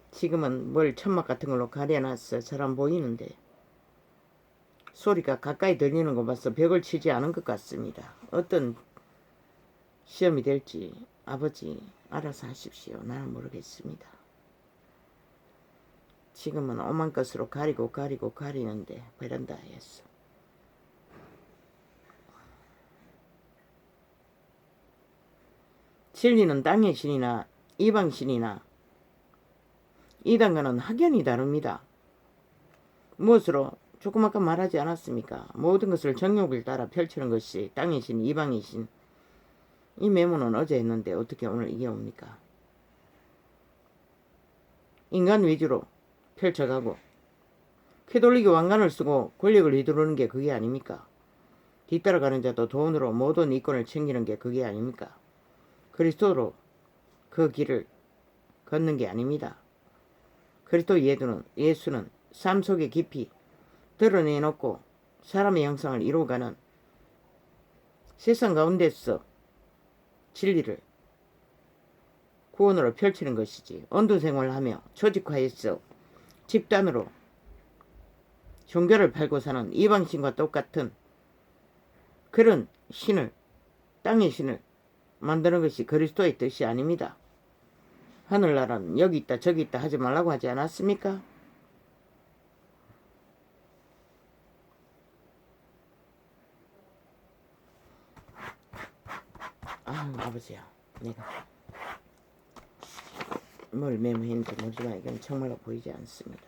지금은 뭘 천막 같은 걸로 가려놨어 잘 안 보이는데 소리가 가까이 들리는 거 봐서 벽을 치지 않은 것 같습니다. 어떤 시험이 될지 아버지 알아서 하십시오. 나는 모르겠습니다. 지금은 오만 것으로 가리는데 베란다에서 진리는 땅의 신이나 이방 신이나 이단과는 확연히 다릅니다. 무엇으로 조금 아까 말하지 않았습니까? 모든 것을 정욕을 따라 펼치는 것이 땅의 신, 이방의 신. 이 메모는 어제 했는데 어떻게 오늘 이게 옵니까? 인간 위주로 펼쳐가고 쾌돌리기 왕관을 쓰고 권력을 휘두르는 게 그게 아닙니까? 뒤따라가는 자도 돈으로 모든 이권을 챙기는 게 그게 아닙니까? 그리스도로 그 길을 걷는 게 아닙니다. 그리스도 예수는 삶 속에 깊이 드러내놓고 사람의 형상을 이루어가는 세상 가운데서 진리를 구원으로 펼치는 것이지, 언도생활을 하며 조직화해서 집단으로 종교를 팔고 사는 이방신과 똑같은 그런 신을, 땅의 신을 만드는 것이 그리스도의 뜻이 아닙니다. 하늘나라는 여기 있다 저기 있다 하지 말라고 하지 않았습니까? 아버지야, 뭘 메모했는지 모르지만 이건 정말로 보이지 않습니다.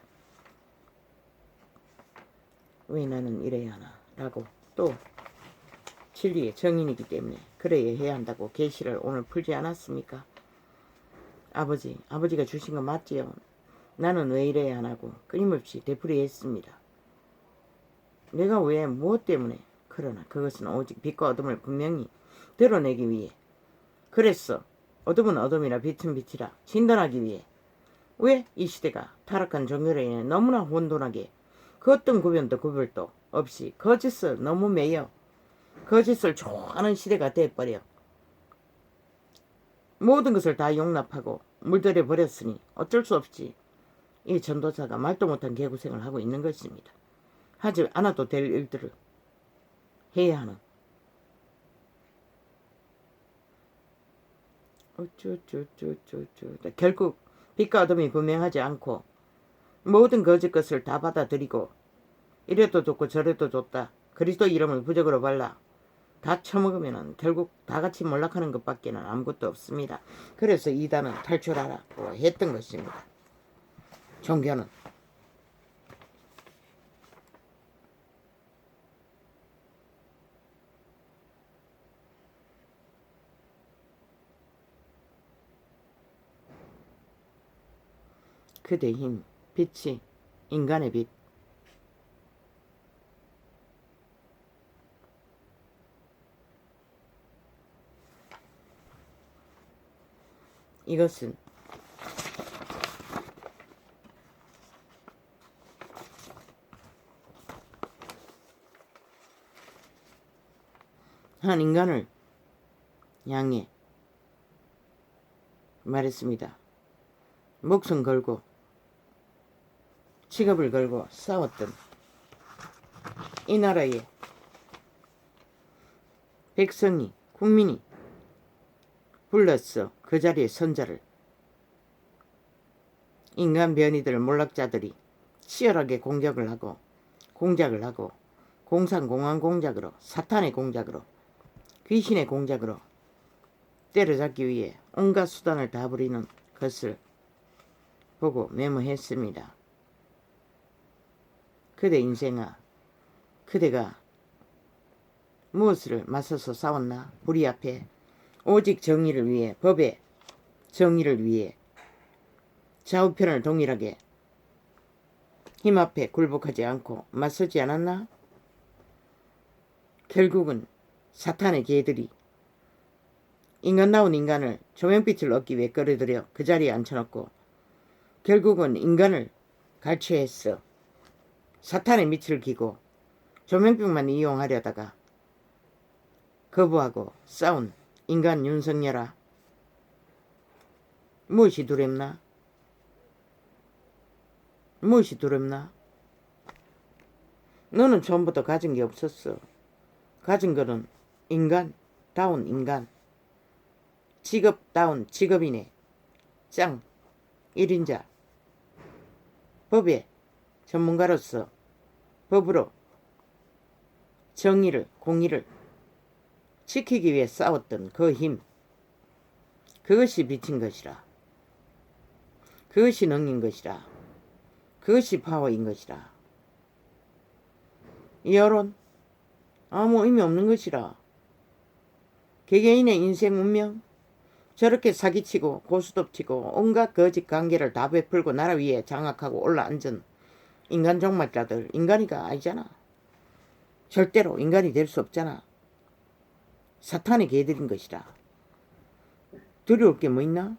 왜 나는 이래야 하나 라고 또 진리의 정인이기 때문에 그래야 해야 한다고 계시를 오늘 풀지 않았습니까? 아버지가 주신 거 맞지요? 나는 왜 이래야 하나고 끊임없이 되풀이했습니다. 내가 왜 무엇 때문에 그러나 그것은 오직 빛과 어둠을 분명히 드러내기 위해 그랬어. 어둠은 어둠이라 빛은 빛이라 진단하기 위해 왜 이 시대가 타락한 종교로 인해 너무나 혼돈하게 그 어떤 구별도 없이 거짓을 너무 매여 거짓을 좋아하는 시대가 돼버려 모든 것을 다 용납하고 물들여 버렸으니 어쩔 수 없이 이 전도사가 말도 못한 개구생을 하고 있는 것입니다. 하지 않아도 될 일들을 해야 하는 결국 빛과 어둠이 분명하지 않고 모든 거짓 것을 다 받아들이고 이래도 좋고 저래도 좋다. 그리스도 이름을 부적으로 발라 다 처먹으면 결국 다 같이 몰락하는 것밖에는 아무것도 없습니다. 그래서 이단은 탈출하라고 했던 것입니다. 종교는 그대 힘, 빛이 인간의 빛. 이것은 한 인간을 향해 말했습니다. 목숨 걸고 직업을 걸고 싸웠던 이 나라의 백성이 국민이 불렀어. 그 자리에 선자를 인간 변이들 몰락자들이 치열하게 공작을 하고 공상공황 공작으로 사탄의 공작으로 귀신의 공작으로 때려잡기 위해 온갖 수단을 다 부리는 것을 보고 메모했습니다. 그대 인생아, 그대가 무엇을 맞서서 싸웠나? 불의 앞에 오직 정의를 위해, 법의 정의를 위해 좌우편을 동일하게 힘 앞에 굴복하지 않고 맞서지 않았나? 결국은 사탄의 개들이 인간다운 인간을 조명빛을 얻기 위해 끌어들여 그 자리에 앉혀놓고 결국은 인간을 갈취했어. 사탄의 밑을 기고 조명빛만 이용하려다가 거부하고 싸운 인간 윤석열아, 무엇이 두렵나? 무엇이 두렵나? 너는 처음부터 가진 게 없었어. 가진 거는 인간다운 인간, 직업다운 직업인의 짱 1인자, 법의 전문가로서 법으로 정의를 공의를 지키기 위해 싸웠던 그 힘, 그것이 빛인 것이라. 그것이 능인 것이라. 그것이 파워인 것이라. 여론 아무 의미 없는 것이라. 개개인의 인생 운명 저렇게 사기치고 고스톱치고 온갖 거짓 관계를 다 베풀고 나라 위에 장악하고 올라앉은 인간 종말자들, 인간이가 아니잖아. 절대로 인간이 될 수 없잖아. 사탄의 개들인 것이라. 두려울 게 뭐 있나?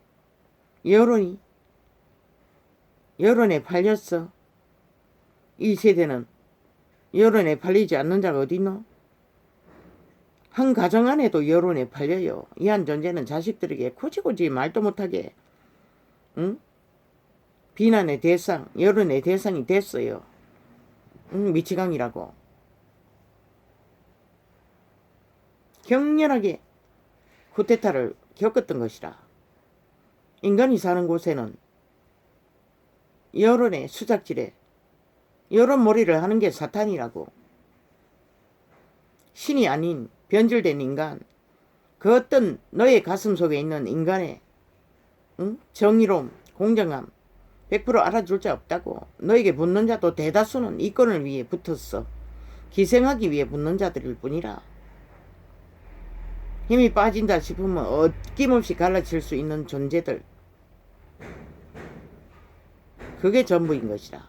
여론에 팔렸어. 이 세대는 여론에 팔리지 않는 자가 어디 있노? 한 가정 안에도 여론에 팔려요. 이한 존재는 자식들에게 굳이 말도 못하게 응? 비난의 대상, 여론의 대상이 됐어요. 미치광이라고. 격렬하게 쿠데타를 겪었던 것이라. 인간이 사는 곳에는 여론의 수작질에 여론몰이를 하는 게 사탄이라고. 신이 아닌 변질된 인간, 그 어떤 너의 가슴 속에 있는 인간의 정의로움, 공정함 100% 알아줄 자 없다고. 너에게 붙는 자도 대다수는 이권을 위해 붙었어. 기생하기 위해 붙는 자들일 뿐이라. 힘이 빠진다 싶으면 어김없이 갈라질 수 있는 존재들. 그게 전부인 것이라.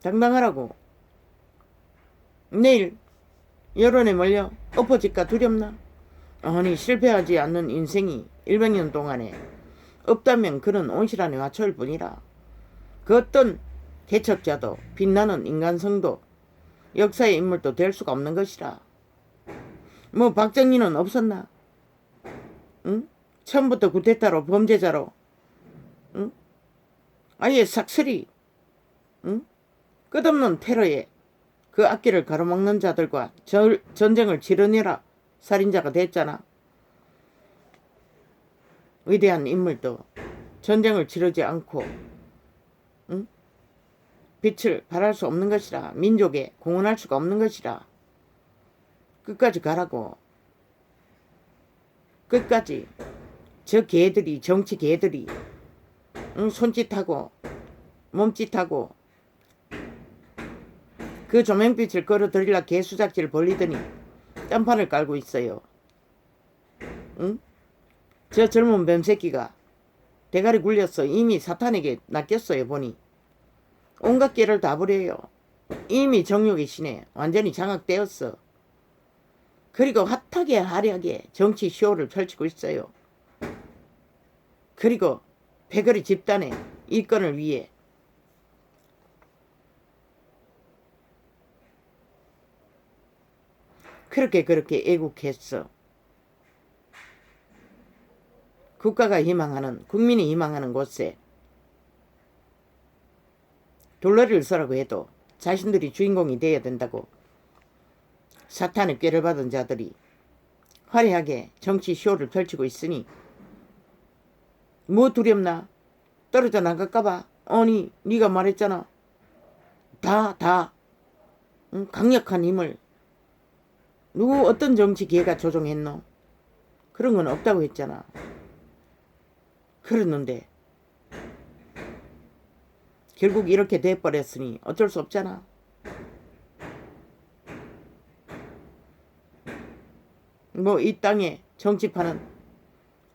당당하라고. 내일 여론에 몰려 엎어질까 두렵나? 아니 실패하지 않는 인생이 100년 동안에 없다면 그는 온실안의 화초일 뿐이라. 그 어떤 개척자도 빛나는 인간성도 역사의 인물도 될 수가 없는 것이라. 뭐 박정희는 없었나? 응? 처음부터 구테타로 범죄자로 응? 아예 싹쓸이 응? 끝없는 테러에 그 앞길을 가로막는 자들과 전쟁을 치르느라 살인자가 됐잖아. 위대한 인물도 전쟁을 치르지 않고 응? 빛을 발할 수 없는 것이라. 민족에 공헌할 수가 없는 것이라. 끝까지 가라고. 끝까지. 저 개들이 정치 개들이 응? 손짓하고 몸짓하고 그 조명빛을 끌어들이려 개수작질 벌리더니 딴판을 깔고 있어요. 응? 저 젊은 뱀새끼가 대가리 굴렸어. 이미 사탄에게 낚였어요. 보니 온갖 깨를 다 부려요. 이미 정욕의 신에 완전히 장악되었어. 그리고 핫하게 화려하게 정치 쇼를 펼치고 있어요. 그리고 패거리 집단의 이권을 위해 그렇게 애국했어. 국가가 희망하는, 국민이 희망하는 곳에 돌러리를 서라고 해도 자신들이 주인공이 되어야 된다고 사탄의 꾀를 받은 자들이 화려하게 정치 쇼를 펼치고 있으니 뭐 두렵나? 떨어져 나갈까봐? 아니 네가 말했잖아. 다 응? 강력한 힘을 누구 어떤 정치 기회가 조종했노? 그런 건 없다고 했잖아. 그랬는데 결국 이렇게 돼버렸으니 어쩔 수 없잖아. 뭐 이 땅의 정치판은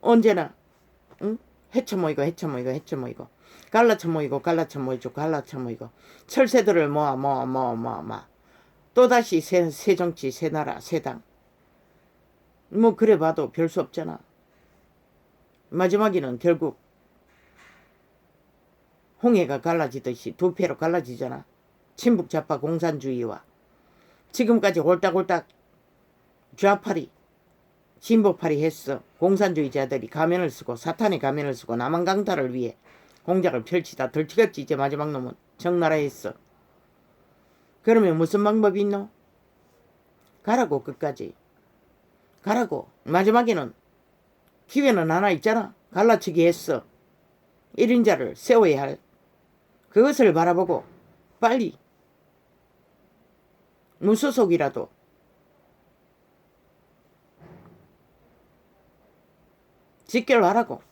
언제나 응? 헤쳐모이고 갈라쳐모이고 철새들을 모아 또다시 새 정치 새 나라 새 당. 뭐 그래 봐도 별 수 없잖아. 마지막에는 결국 홍해가 갈라지듯이 두 패로 갈라지잖아. 친북 좌파 공산주의와 지금까지 홀딱홀딱 좌파리 진보파리 했어. 공산주의자들이 가면을 쓰고 사탄의 가면을 쓰고 남한 강탈을 위해 공작을 펼치다 들튀겼지. 이제 마지막 놈은 청나라에 했어. 그러면 무슨 방법이 있노? 가라고. 끝까지 가라고. 마지막에는 기회는 하나 있잖아. 갈라치기 했어. 1인자를 세워야 할 그것을 바라보고 빨리 무소속이라도 직결하라고.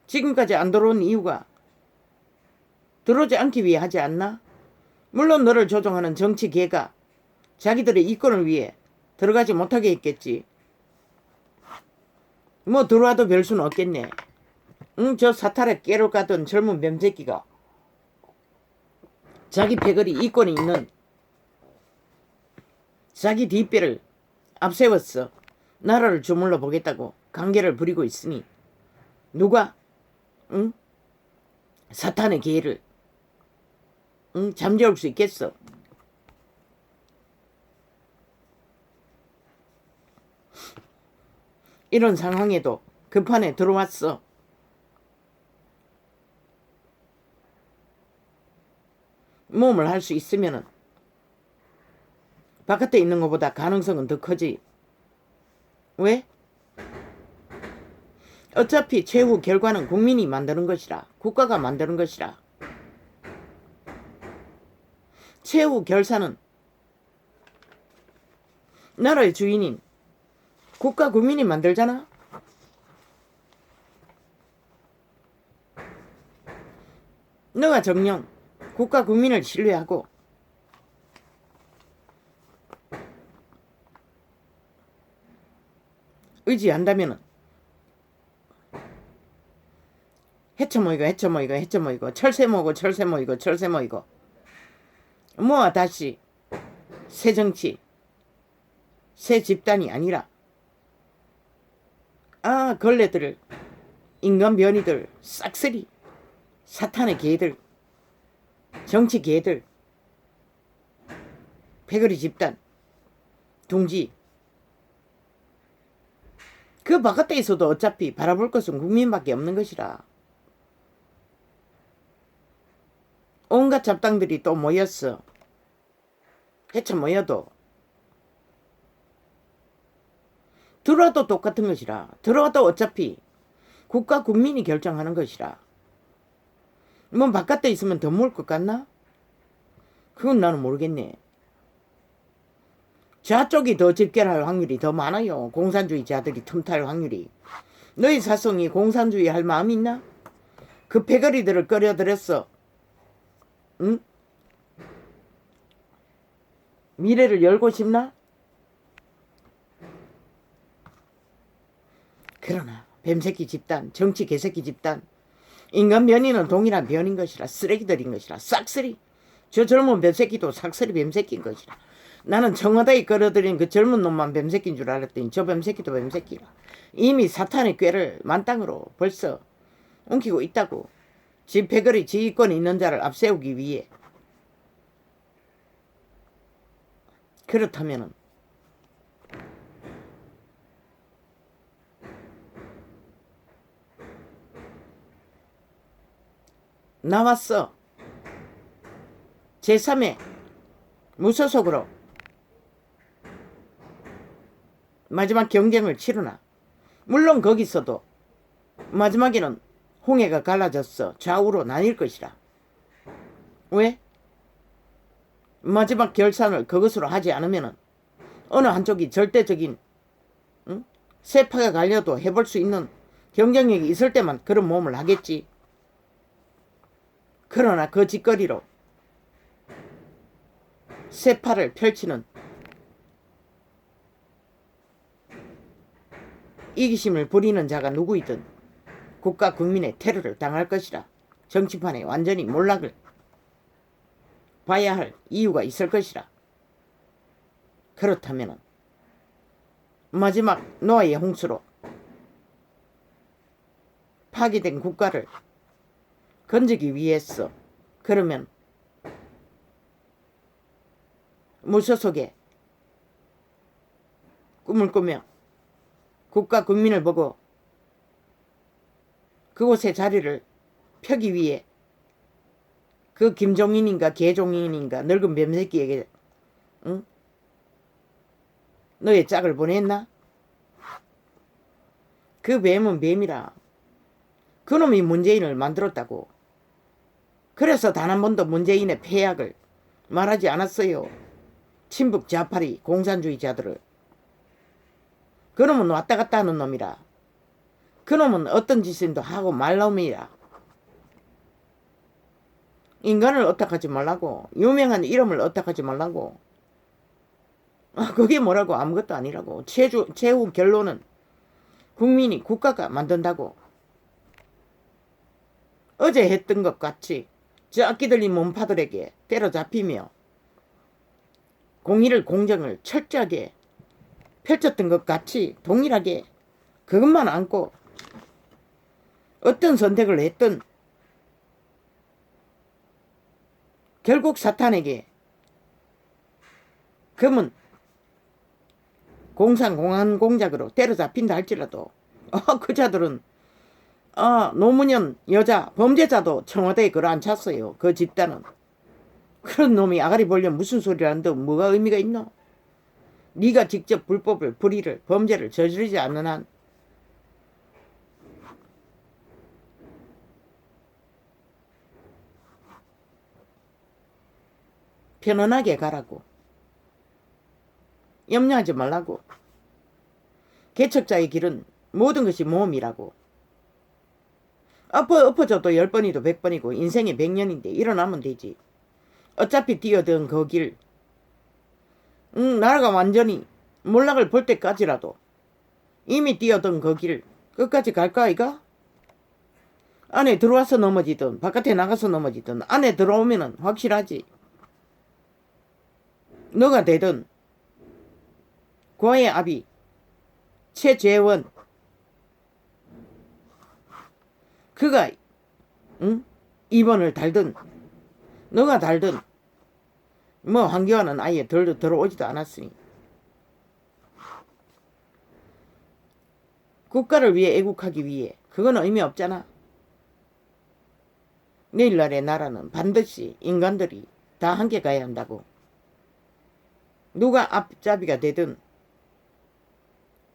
지금까지 안 들어온 이유가 들어오지 않기 위해 하지 않나? 물론 너를 조종하는 정치계가 자기들의 이권을 위해 들어가지 못하게 했겠지. 뭐 들어와도 별 수는 없겠네. 응, 저 사탈에 깨를 까던 젊은 뱀새끼가 자기 패거리 이권이 있는 자기 뒷배를 앞세웠어. 나라를 주물러 보겠다고 강계를 부리고 있으니 누가 응? 사탄의 계를 응? 잠재울 수 있겠어. 이런 상황에도 그 판에 들어왔어. 모험을 할 수 있으면은 바깥에 있는 것보다 가능성은 더 크지. 왜? 어차피 최후 결과는 국민이 만드는 것이라. 국가가 만드는 것이라. 최후 결사는 나라의 주인인 국가 국민이 만들잖아. 너가 정녕 국가 국민을 신뢰하고 의지한다면은 해쳐 모이고 철새 모이고 모아 다시 새 정치 새 집단이 아니라 걸레들 인간 변이들 싹쓸이 사탄의 개들 정치 개들 패거리 집단 둥지 그 바깥에 있어도 어차피 바라볼 것은 국민밖에 없는 것이라. 온갖 잡당들이 또 모였어. 해쳐 모여도 들어와도 똑같은 것이라. 들어와도 어차피 국가 국민이 결정하는 것이라. 뭐 바깥에 있으면 더 모을 것 같나? 그건 나는 모르겠네. 좌쪽이 더 집결할 확률이 더 많아요. 공산주의자들이 틈탈 확률이. 너희 사성이 공산주의 할 마음이 있나? 그 패거리들을 끌어들였어. 응? 미래를 열고 싶나? 그러나 뱀새끼 집단, 정치 개새끼 집단, 인간 변이는 동일한 변인 것이라. 쓰레기들인 것이라. 싹쓸이. 저 젊은 뱀새끼도 싹쓸이 뱀새끼인 것이라. 나는 청와대에 끌어들인 그 젊은 놈만 뱀새끼인 줄 알았더니 저 뱀새끼도 뱀새끼라. 이미 사탄의 꾀를 만땅으로 벌써 옮기고 있다고. 지 패거리 지휘권이 있는 자를 앞세우기 위해. 그렇다면은 나왔어. 제3의 무소속으로 마지막 경쟁을 치르나. 물론 거기서도 마지막에는 홍해가 갈라졌어. 좌우로 나뉠 것이라. 왜? 마지막 결산을 그것으로 하지 않으면은 어느 한쪽이 절대적인 세파가 갈려도 해볼 수 있는 경쟁력이 있을 때만 그런 모험을 하겠지. 그러나 그 짓거리로 세파를 펼치는 이기심을 부리는 자가 누구이든 국가 국민의 테러를 당할 것이라. 정치판에 완전히 몰락을 봐야 할 이유가 있을 것이라. 그렇다면 마지막 노아의 홍수로 파괴된 국가를 건지기 위해서 그러면 무소속에 꿈을 꾸며 국가 국민을 보고 그곳에 자리를 펴기 위해 그 김종인인가 개종인인가 늙은 뱀새끼에게 너의 짝을 보냈나? 그 뱀은 뱀이라. 그놈이 문재인을 만들었다고. 그래서 단 한 번도 문재인의 폐악을 말하지 않았어요. 친북 좌파리 공산주의자들을. 그놈은 왔다 갔다 하는 놈이라. 그놈은 어떤 짓인도 하고 말 놈이라. 인간을 어떡하지 말라고. 유명한 이름을 어떡하지 말라고. 그게 뭐라고. 아무것도 아니라고. 최후 결론은 국민이 국가가 만든다고. 어제 했던 것 같이 저 악기 들린 몸파들에게 때려잡히며 공의를 공정을 철저하게 펼쳤던 것 같이 동일하게 그것만 안고 어떤 선택을 했든 결국 사탄에게 금은 공산 공작으로 때려잡힌다 할지라도 그 자들은 노무현 여자 범죄자도 청와대에 끌어안찼어요. 그 집단은. 그런 놈이 아가리 벌려 무슨 소리를 하는데 뭐가 의미가 있노? 네가 직접 불법을 불의를 범죄를 저지르지 않는 한 편안하게 가라고. 염려하지 말라고. 개척자의 길은 모든 것이 모험이라고. 엎어져도 10번이도 100번이고 인생이 100년인데 일어나면 되지. 어차피 뛰어든 그 길, 나라가 완전히 몰락을 볼 때까지라도 이미 뛰어든 그 길 끝까지 갈까 아이가? 안에 들어와서 넘어지든 바깥에 나가서 넘어지든 안에 들어오면은 확실하지. 너가 되든 고아의 아비 최재원 그가 2번을 달든 너가 달든 뭐 황교안은 아예 들어오지도 않았으니 국가를 위해 애국하기 위해 그건 의미 없잖아. 내일날의 나라는 반드시 인간들이 다 함께 가야 한다고. 누가 앞잡이가 되든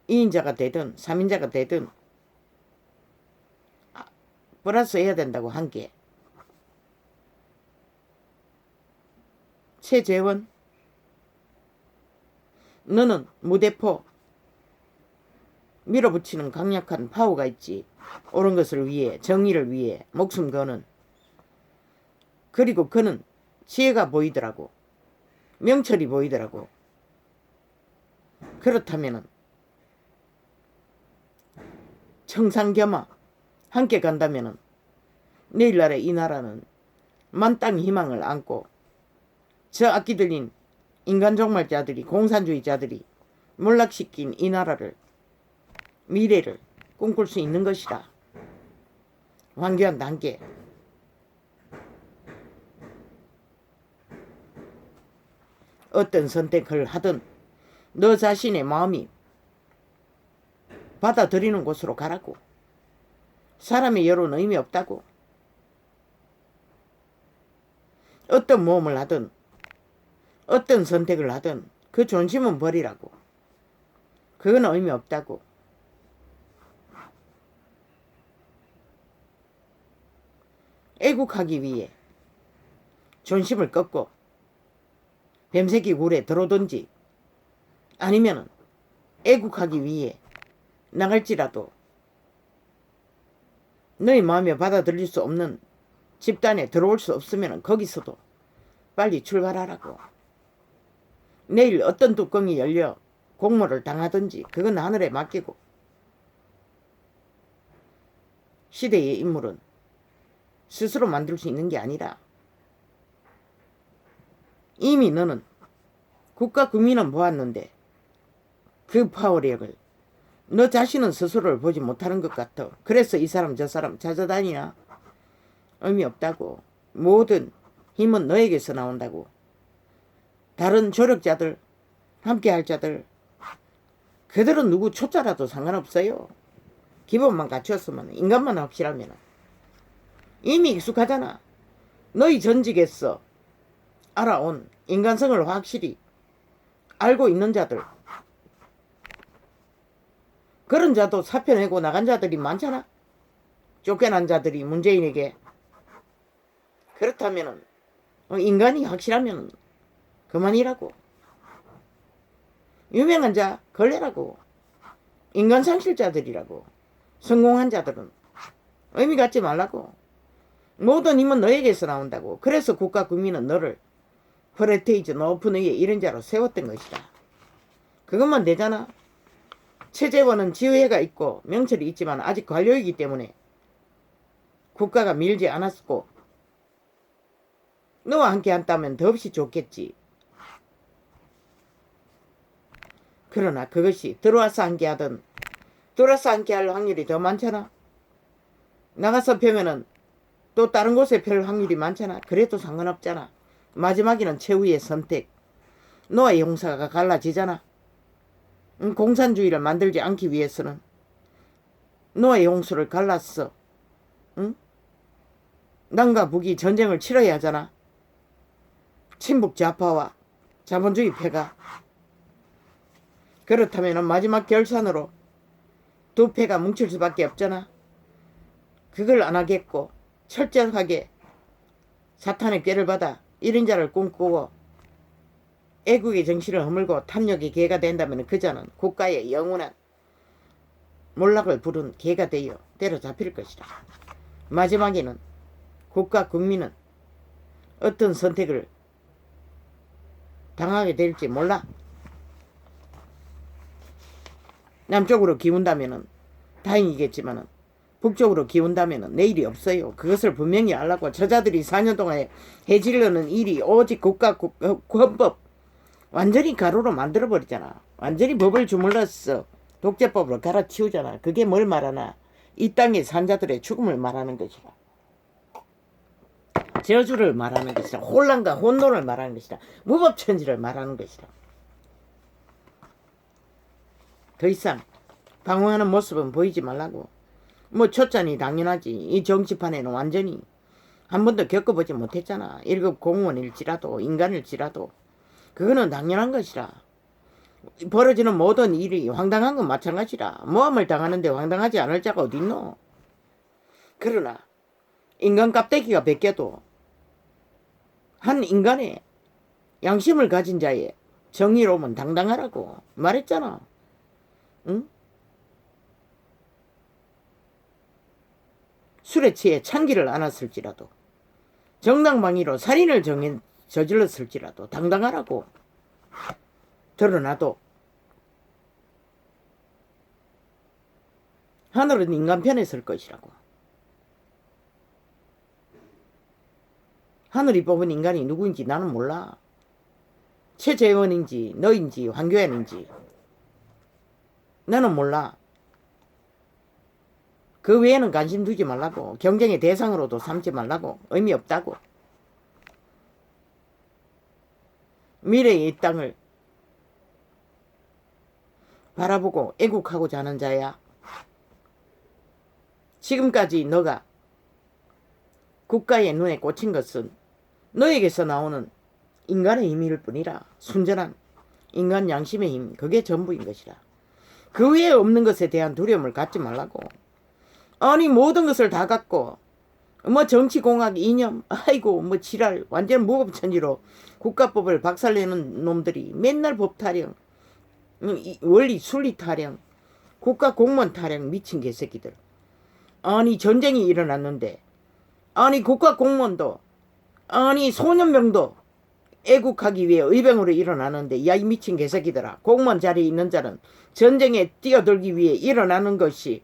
2인자가 되든 3인자가 되든 플러스 해야 된다고 한 게. 최재원 너는 무대포 밀어붙이는 강력한 파워가 있지. 옳은 것을 위해 정의를 위해 목숨 거는. 그리고 그는 지혜가 보이더라고. 명철이 보이더라고. 그렇다면은 청산겸아 함께 간다면은 내일날의 이 나라는 만땅 희망을 안고 저 악기 들린 인간종말자들이 공산주의자들이 몰락시킨 이 나라를 미래를 꿈꿀 수 있는 것이다. 황교안도 함께. 어떤 선택을 하든 너 자신의 마음이 받아들이는 곳으로 가라고. 사람의 여론은 의미 없다고. 어떤 모험을 하든 어떤 선택을 하든 그 존심은 버리라고. 그건 의미 없다고. 애국하기 위해 존심을 꺾고 뱀새끼 굴에 들어오든지 아니면은 애국하기 위해 나갈지라도 너희 마음에 받아들일 수 없는 집단에 들어올 수 없으면 거기서도 빨리 출발하라고. 내일 어떤 뚜껑이 열려 공모를 당하든지 그건 하늘에 맡기고 시대의 인물은 스스로 만들 수 있는 게 아니라 이미 너는 국가 국민은 보았는데 그 파워력을 너 자신은 스스로를 보지 못하는 것 같아. 그래서 이 사람 저 사람 찾아다니나 의미 없다고. 모든 힘은 너에게서 나온다고. 다른 조력자들 함께할 자들 그들은 누구 초짜라도 상관없어요. 기본만 갖추었으면 인간만 확실하면 이미 익숙하잖아. 너희 전직에서 알아온 인간성을 확실히 알고 있는 자들 그런 자도 사표 내고 나간 자들이 많잖아. 쫓겨난 자들이 문재인에게. 그렇다면 인간이 확실하면 그만이라고. 유명한 자 걸레라고. 인간 상실자들이라고. 성공한 자들은 의미 갖지 말라고. 모든 힘은 너에게서 나온다고. 그래서 국가 국민은 너를 프레테이즈 높은 의의 이런 자로 세웠던 것이다. 그것만 되잖아. 최재원은 지혜가 있고 명철이 있지만 아직 관료이기 때문에 국가가 밀지 않았고 너와 함께 한다면 더없이 좋겠지. 그러나 그것이 들어와서 함께 하든 들어와서 함께 할 확률이 더 많잖아. 나가서 펴면은 또 다른 곳에 펼 확률이 많잖아. 그래도 상관없잖아. 마지막에는 최후의 선택. 너와의 용사가 갈라지잖아. 공산주의를 만들지 않기 위해서는 너의 용수를 갈랐어. 남과 북이 전쟁을 치러야 하잖아. 친북 좌파와 자본주의 패가. 그렇다면 마지막 결산으로 두 패가 뭉칠 수밖에 없잖아. 그걸 안 하겠고 철저하게 사탄의 꾀를 받아 1인자를 꿈꾸고 애국의 정신을 허물고 탐욕의 개가 된다면 그 자는 국가의 영원한 몰락을 부른 개가 되어 때려잡힐 것이다. 마지막에는 국가 국민은 어떤 선택을 당하게 될지 몰라. 남쪽으로 기운다면은 다행이겠지만은 북쪽으로 기운다면은 내일이 없어요. 그것을 분명히 알라고. 저자들이 4년 동안 해지려는 일이 오직 국가 헌법 완전히 가루로 만들어버리잖아. 완전히 법을 주물러서 독재법으로 갈아치우잖아. 그게 뭘 말하나? 이 땅의 산자들의 죽음을 말하는 것이다. 저주를 말하는 것이다. 혼란과 혼돈을 말하는 것이다. 무법천지를 말하는 것이다. 더 이상 방황하는 모습은 보이지 말라고. 뭐 초짜니 당연하지. 이 정치판에는 완전히 한 번도 겪어보지 못했잖아. 1급 공무원일지라도 인간일지라도 그거는 당연한 것이라. 벌어지는 모든 일이 황당한 건 마찬가지라. 모함을 당하는데 황당하지 않을 자가 어딨노. 그러나 인간 깝대기가 베껴도 한 인간의 양심을 가진 자의 정의로움은 당당하라고 말했잖아. 응? 술에 취해 창기를 안았을지라도 정당방위로 살인을 저질렀을지라도 당당하라고. 드러나도 하늘은 인간 편에 설 것이라고. 하늘이 뽑은 인간이 누구인지 나는 몰라. 최재원인지 너인지 황교안인지 나는 몰라. 그 외에는 관심 두지 말라고. 경쟁의 대상으로도 삼지 말라고. 의미 없다고. 미래의 이 땅을 바라보고 애국하고자 하는 자야. 지금까지 너가 국가의 눈에 꽂힌 것은 너에게서 나오는 인간의 힘일 뿐이라. 순전한 인간 양심의 힘, 그게 전부인 것이라. 그 외에 없는 것에 대한 두려움을 갖지 말라고. 아니 모든 것을 다 갖고 뭐 정치공학 이념 아이고 뭐 지랄 완전 무법천지로 국가법을 박살내는 놈들이 맨날 법 타령 원리 순리 타령 국가 공무원 타령 미친 개새끼들. 아니 전쟁이 일어났는데 아니 국가 공무원도 아니 소년병도 애국하기 위해 의병으로 일어나는데 야 이 미친 개새끼들아. 공무원 자리에 있는 자는 전쟁에 뛰어들기 위해 일어나는 것이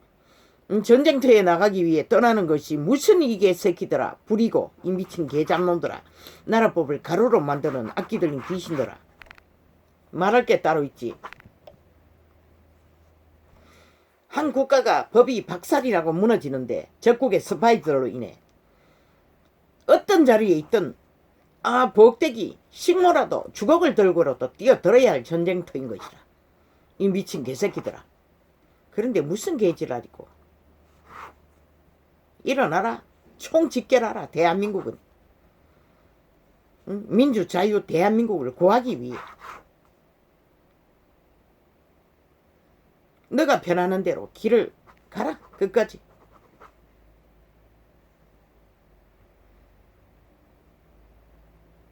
전쟁터에 나가기 위해 떠나는 것이 무슨 이 개새끼들아. 부리고 이 미친 개잡놈들아. 나라법을 가루로 만드는 악기 들린 귀신들아. 말할 게 따로 있지. 한 국가가 법이 박살이라고 무너지는데 적국의 스파이들로 인해 어떤 자리에 있든 복대기 식모라도 주걱을 들고라도 뛰어들어야 할 전쟁터인 것이라. 이 미친 개새끼들아. 그런데 무슨 개지랄이고. 일어나라. 총 집결하라. 대한민국은 민주 자유 대한민국을 구하기 위해 너가 편하는 대로 길을 가라. 끝까지.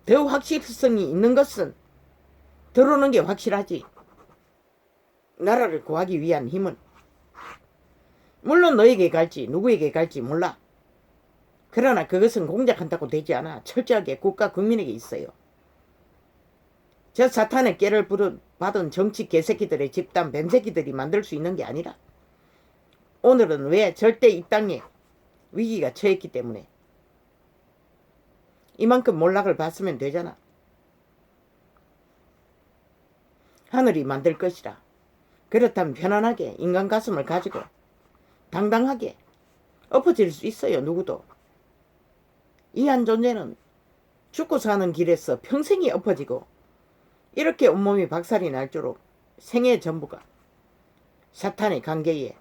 더 확실성이 있는 것은 들어오는 게 확실하지. 나라를 구하기 위한 힘은 물론 너에게 갈지 누구에게 갈지 몰라. 그러나 그것은 공작한다고 되지 않아. 철저하게 국가 국민에게 있어요. 저 사탄의 깨를 받은 정치 개새끼들의 집단 뱀새끼들이 만들 수 있는 게 아니라 오늘은 왜 절대 이 땅에 위기가 처했기 때문에 이만큼 몰락을 봤으면 되잖아. 하늘이 만들 것이라. 그렇다면 편안하게 인간 가슴을 가지고 당당하게 엎어질 수 있어요. 누구도. 이 한 존재는 죽고 사는 길에서 평생이 엎어지고 이렇게 온몸이 박살이 날도록 생애 전부가 사탄의 관계에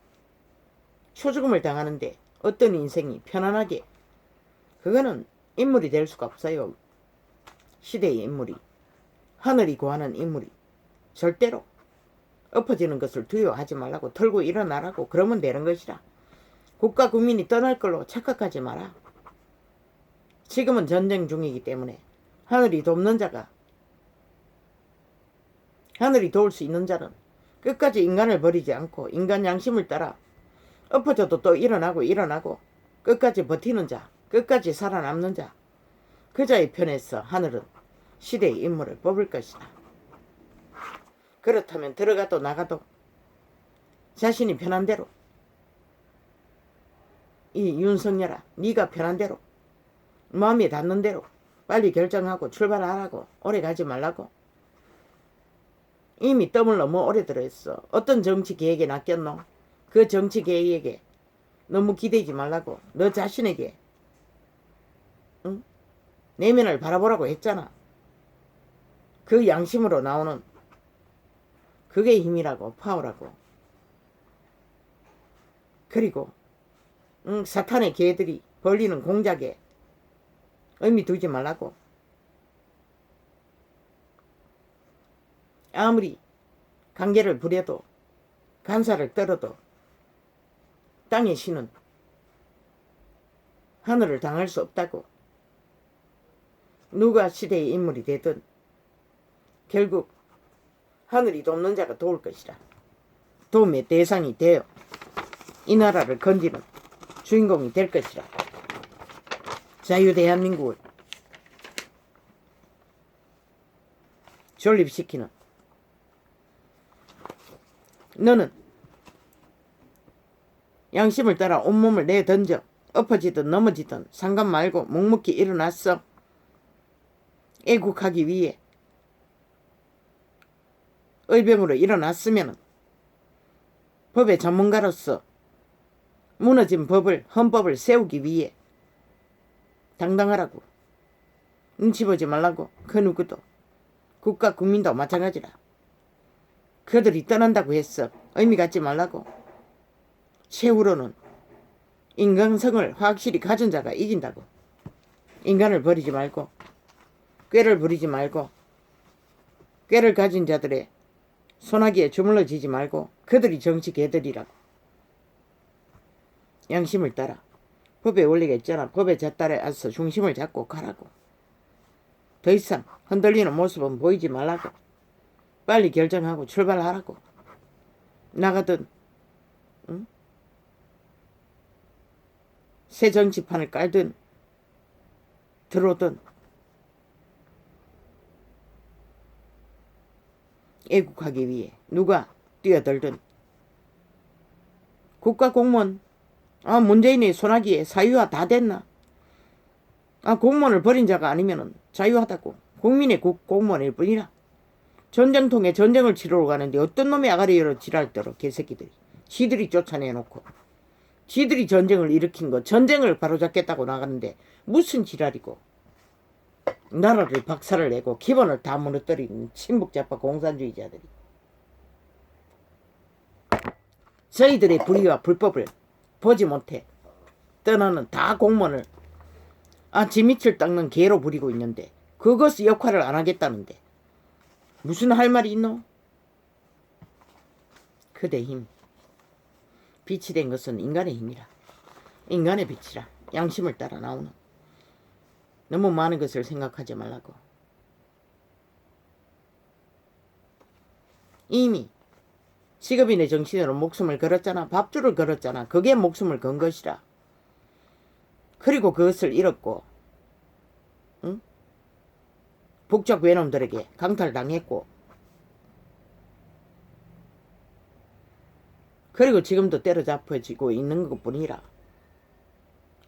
초죽음을 당하는데 어떤 인생이 편안하게 그거는 인물이 될 수가 없어요. 시대의 인물이 하늘이 구하는 인물이 절대로 엎어지는 것을 두려워하지 말라고. 털고 일어나라고. 그러면 되는 것이라. 국가 국민이 떠날 걸로 착각하지 마라. 지금은 전쟁 중이기 때문에 하늘이 돕는 자가 하늘이 도울 수 있는 자는 끝까지 인간을 버리지 않고 인간 양심을 따라 엎어져도 또 일어나고 끝까지 버티는 자, 끝까지 살아남는 자, 그 자의 편에서 하늘은 시대의 인물을 뽑을 것이다. 그렇다면 들어가도 나가도 자신이 편한 대로, 이 윤석열아, 네가 편한 대로, 마음이 닿는 대로 빨리 결정하고 출발하라고. 오래 가지 말라고. 이미 뜸을 너무 오래 들어있어. 어떤 정치 계획에 낚였노? 그 정치 계획에 너무 기대지 말라고. 너 자신에게 응? 내면을 바라보라고 했잖아. 그 양심으로 나오는 그게 힘이라고, 파워라고. 그리고 사탄의 개들이 벌리는 공작에 의미 두지 말라고. 아무리 관계를 부려도 간사를 떨어도 땅의 신은 하늘을 당할 수 없다고. 누가 시대의 인물이 되든 결국 하늘이 돕는 자가 도울 것이라. 도움의 대상이 되어 이 나라를 건지는 주인공이 될 것이라. 자유대한민국을 존립시키는 너는 양심을 따라 온몸을 내던져 엎어지든 넘어지든 상관 말고 묵묵히 일어났어. 애국하기 위해 의병으로 일어났으면 법의 전문가로서 무너진 법을, 헌법을 세우기 위해 당당하라고. 눈치 보지 말라고. 그 누구도, 국가 국민도 마찬가지라. 그들이 떠난다고 했어. 의미 갖지 말라고. 최후로는 인간성을 확실히 가진 자가 이긴다고. 인간을 버리지 말고, 꾀를 부리지 말고, 꾀를 가진 자들의 소나기에 주물러지지 말고, 그들이 정치 개들이라고. 양심을 따라 법의 원리가 있잖아. 법의 잣다리에서 중심을 잡고 가라고. 더 이상 흔들리는 모습은 보이지 말라고. 빨리 결정하고 출발하라고. 나가든 응? 새 정치판을 깔든 들어오든 애국하기 위해 누가 뛰어들든 국가 공무원 문재인의 소나기에 사유화 다 됐나? 공무원을 버린 자가 아니면 자유하다고. 국민의 공무원일 뿐이라. 전쟁통에 전쟁을 치러러 가는데 어떤 놈이 아가리로 지랄대로 개새끼들이. 지들이 쫓아내놓고 지들이 전쟁을 일으킨 거, 전쟁을 바로잡겠다고 나가는데 무슨 지랄이고. 나라를 박살을 내고 기본을 다 무너뜨리는 친북좌파 공산주의자들이. 저희들의 불의와 불법을 보지 못해 떠나는 다 공무원을 지밑을 닦는 개로 부리고 있는데 그것의 역할을 안 하겠다는데 무슨 할 말이 있노? 그대 힘, 빛이 된 것은 인간의 힘이라. 인간의 빛이라. 양심을 따라 나오는. 너무 많은 것을 생각하지 말라고. 이미 직업인의 정신으로 목숨을 걸었잖아. 밥줄을 걸었잖아. 그게 목숨을 건 것이라. 그리고 그것을 잃었고 응? 북적 외놈들에게 강탈당했고 그리고 지금도 때려잡혀지고 있는 것뿐이라.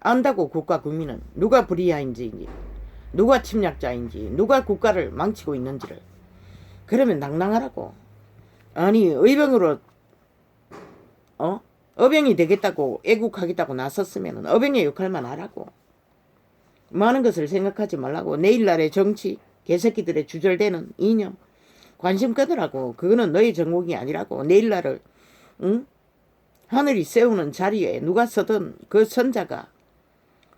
안다고 국가 국민은 누가 불의자인지 누가 침략자인지 누가 국가를 망치고 있는지를. 그러면 당당하라고. 아니 의병으로 어병이 되겠다고 애국하겠다고 나섰으면 어병의 역할만 하라고. 많은 것을 생각하지 말라고. 내일날의 정치 개새끼들의 주절되는 이념 관심 끄더라고. 그거는 너의 전공이 아니라고. 내일날을 하늘이 세우는 자리에 누가 서든 그 선자가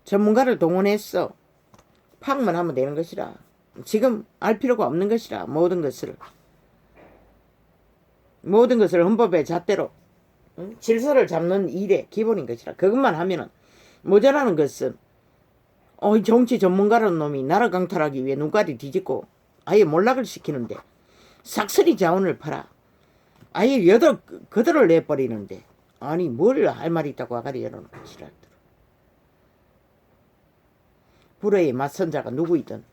전문가를 동원했어. 파악만 하면 되는 것이라. 지금 알 필요가 없는 것이라. 모든 것을 헌법의 잣대로 질서를 잡는 일의 기본인 것이라. 그것만 하면은 모자라는 것은 정치 전문가라는 놈이 나라 강탈하기 위해 눈깔이 뒤집고 아예 몰락을 시키는데 싹쓸이 자원을 팔아 아예 그들을 내버리는데 아니 뭘 할 말이 있다고 아가리 열어놓고 지랄들어. 불의에 맞선 자가 누구이든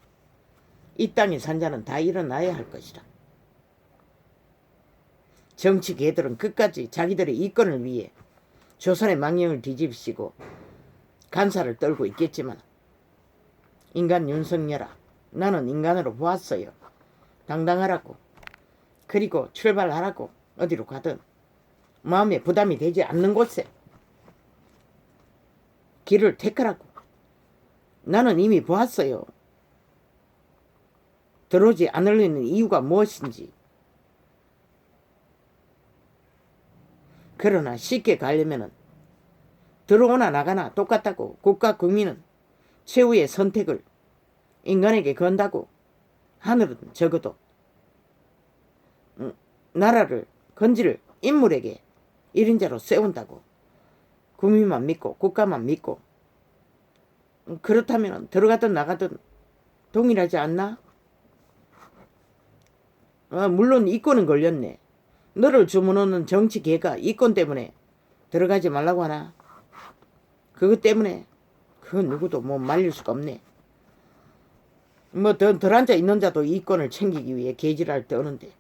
이 땅에 산 자는 다 일어나야 할 것이라. 정치 개들은 끝까지 자기들의 이권을 위해 조선의 망령을 뒤집으시고 간사를 떨고 있겠지만 인간 윤석열아, 나는 인간으로 보았어요. 당당하라고. 그리고 출발하라고. 어디로 가든 마음에 부담이 되지 않는 곳에 길을 택하라고. 나는 이미 보았어요. 들어오지 않으려는 이유가 무엇인지. 그러나 쉽게 가려면은 들어오나 나가나 똑같다고. 국가 국민은 최후의 선택을 인간에게 건다고. 하늘은 적어도 나라를 건질 인물에게 1인자로 세운다고. 국민만 믿고 국가만 믿고. 그렇다면 들어가든 나가든 동일하지 않나? 물론 이권은 걸렸네. 너를 주문하는 정치계가 이권 때문에 들어가지 말라고 하나? 그것 때문에 그건 누구도 뭐 말릴 수가 없네. 뭐 덜 앉아 있는 자도 이권을 챙기기 위해 개질할 떠는데.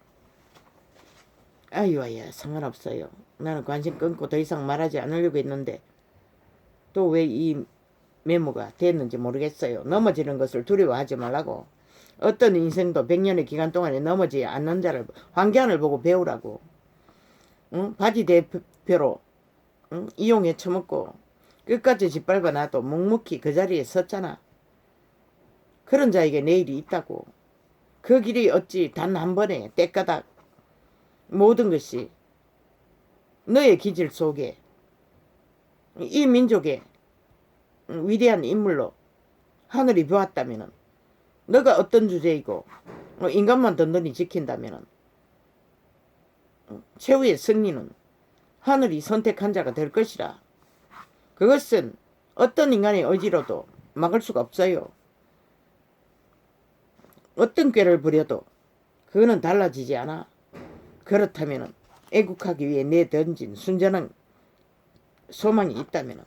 아유아야 상관없어요. 나는 관심 끊고 더 이상 말하지 않으려고 했는데 또 왜 이 메모가 됐는지 모르겠어요. 넘어지는 것을 두려워하지 말라고. 어떤 인생도 100년의 기간 동안에 넘어지지 않는 자를 황교안을 보고 배우라고. 응? 바지 대표로 이용해 처먹고 끝까지 짓밟아 놔도 묵묵히 그 자리에 섰잖아. 그런 자에게 내일이 있다고. 그 길이 어찌 단 한 번에 때까닥 모든 것이 너의 기질 속에 이 민족의 위대한 인물로 하늘이 보았다면 너가 어떤 주제이고 인간만 든든히 지킨다면 최후의 승리는 하늘이 선택한 자가 될 것이라. 그것은 어떤 인간의 의지로도 막을 수가 없어요. 어떤 꾀를 부려도 그거는 달라지지 않아. 그렇다면 애국하기 위해 내던진 순전한 소망이 있다면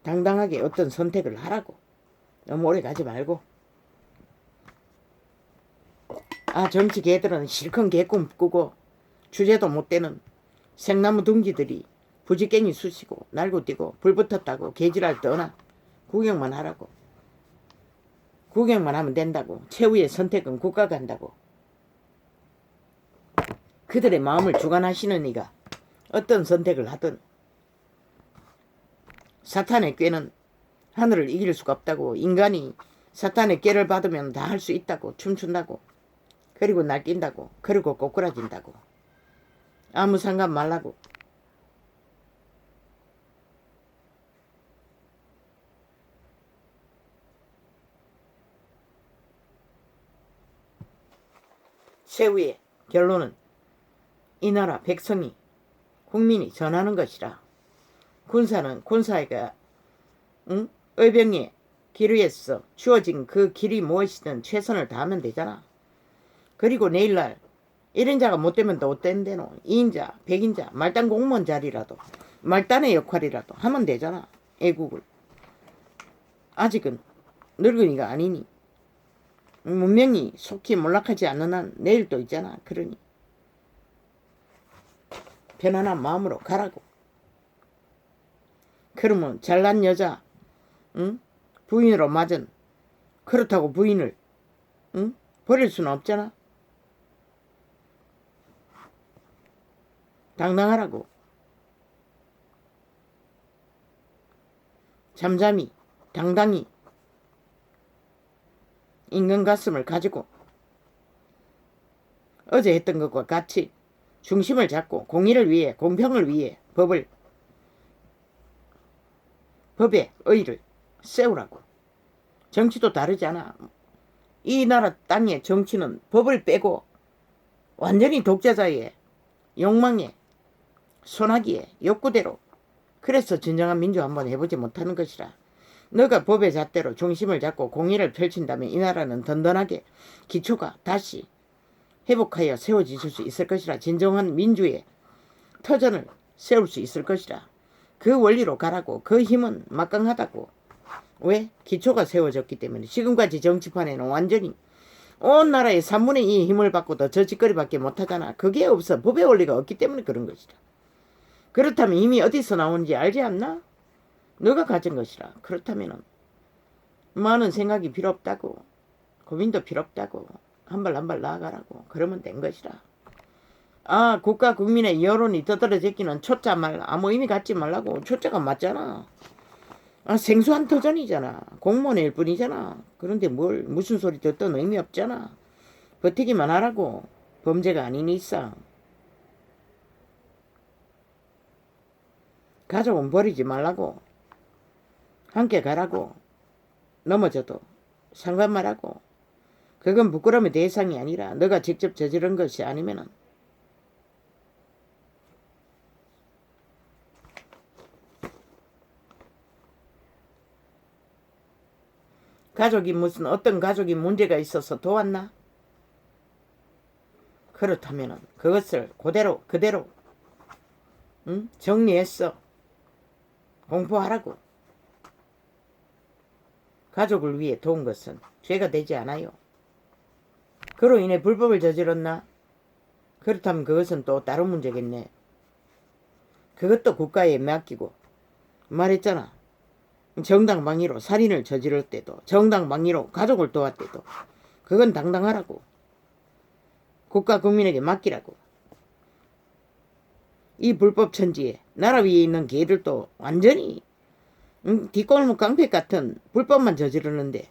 당당하게 어떤 선택을 하라고. 너무 오래 가지 말고. 정치 개들은 실컷 개꿈 꾸고 주제도 못 되는 생나무 둥지들이 부지깽이 쑤시고 날고 뛰고 불 붙었다고 개질할 떠나 구경만 하라고. 구경만 하면 된다고. 최후의 선택은 국가가 한다고. 그들의 마음을 주관하시는 이가 어떤 선택을 하든 사탄의 꾀는 하늘을 이길 수가 없다고. 인간이 사탄의 꾀를 받으면 다 할 수 있다고. 춤춘다고. 그리고 날뛴다고. 그리고 꼬꾸라진다고. 아무 상관 말라고. 최후의 결론은 이 나라 백성이 국민이 전하는 것이라. 군사는 군사에게 의병의 길 위에서 주어진 그 길이 무엇이든 최선을 다하면 되잖아. 그리고 내일날 1인자가 못 되면 또 어땠대노. 2인자, 100인자, 말단 공무원 자리라도 말단의 역할이라도 하면 되잖아. 애국을. 아직은 늙은이가 아니니 문명이 속히 몰락하지 않는 한 내일 또 있잖아. 그러니 편안한 마음으로 가라고. 그러면 잘난 여자 부인으로 맞은 그렇다고 부인을 버릴 수는 없잖아. 당당하라고. 잠잠히 당당히 인간 가슴을 가지고 어제 했던 것과 같이 중심을 잡고 공의를 위해 공평을 위해 법의 의의를 세우라고. 정치도 다르지 않아. 이 나라 땅의 정치는 법을 빼고 완전히 독자자의 욕망에 손아귀에 욕구대로. 그래서 진정한 민주 한번 해보지 못하는 것이라. 너가 법의 잣대로 중심을 잡고 공의를 펼친다면 이 나라는 든든하게 기초가 다시 회복하여 세워질 수 있을 것이라. 진정한 민주의 터전을 세울 수 있을 것이라. 그 원리로 가라고. 그 힘은 막강하다고. 왜? 기초가 세워졌기 때문에. 지금까지 정치판에는 완전히 온 나라의 3분의 2 힘을 받고도 저 짓거리밖에 못하잖아. 그게 없어. 법의 원리가 없기 때문에 그런 것이다. 그렇다면 힘이 어디서 나오는지 알지 않나? 너가 가진 것이라. 그렇다면 많은 생각이 필요 없다고. 고민도 필요 없다고. 한 발 한 발 나아가라고. 그러면 된 것이라. 아, 국가 국민의 여론이 떠들어제끼는 초짜 말 아무 의미 갖지 말라고. 초짜가 맞잖아. 아, 생소한 터전이잖아. 공무원일 뿐이잖아. 그런데 무슨 소리 듣던 의미 없잖아. 버티기만 하라고. 범죄가 아닌 이상. 가족은 버리지 말라고. 함께 가라고. 넘어져도 상관 말라고. 그건 부끄러움의 대상이 아니라 너가 직접 저지른 것이 아니면은 가족이 무슨 어떤 가족이 문제가 있어서 도왔나? 그렇다면은 그것을 그대로 정리했어. 공포하라고. 가족을 위해 도운 것은 죄가 되지 않아요. 그로 인해 불법을 저질렀나? 그렇다면 그것은 또 다른 문제겠네. 그것도 국가에 맡기고. 말했잖아. 정당방위로 살인을 저지를 때도, 정당방위로 가족을 도왔때도 그건 당당하라고. 국가 국민에게 맡기라고. 이 불법 천지에 나라 위에 있는 개들도 완전히 뒷골목 깡패 같은 불법만 저지르는데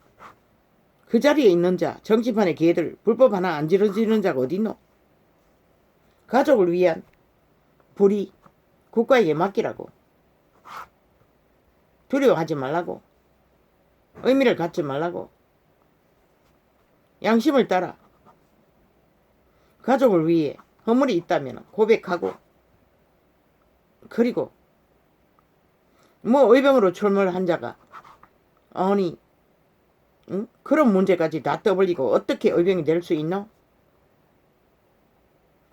그 자리에 있는 자, 정치판의 개들 불법 하나 안 저지르는 자가 어딨노? 가족을 위한 불의 국가에게 맡기라고. 두려워하지 말라고. 의미를 갖지 말라고. 양심을 따라. 가족을 위해 허물이 있다면 고백하고. 그리고 뭐 의병으로 출몰한 자가 아니 그런 문제까지 다 떠벌리고 어떻게 의병이 될 수 있노?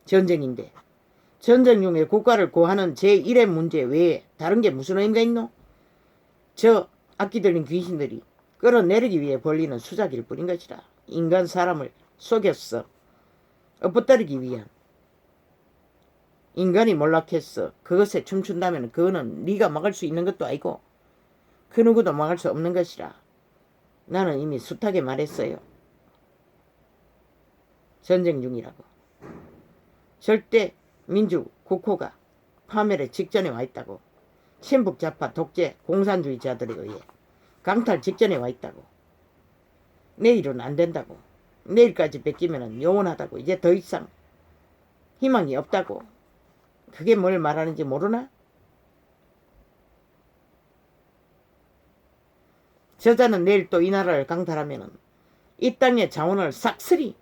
전쟁인데 전쟁 중에 국가를 구하는 제1의 문제 외에 다른 게 무슨 의미가 있노? 저 악기 들린 귀신들이 끌어내리기 위해 벌리는 수작일 뿐인 것이라. 인간 사람을 속였어. 엎어뜨리기 위한. 인간이 몰락했어. 그것에 춤춘다면 그거는 네가 막을 수 있는 것도 아니고 그 누구도 막을 수 없는 것이라. 나는 이미 숱하게 말했어요. 전쟁 중이라고. 절대 민주 국호가 파멸의 직전에 와 있다고. 친북좌파 독재 공산주의자들에 의해 강탈 직전에 와 있다고. 내일은 안 된다고. 내일까지 뺏기면 영원하다고. 이제 더 이상 희망이 없다고. 그게 뭘 말하는지 모르나? 저자는 내일 또 이 나라를 강탈하면 이 땅의 자원을 싹쓸이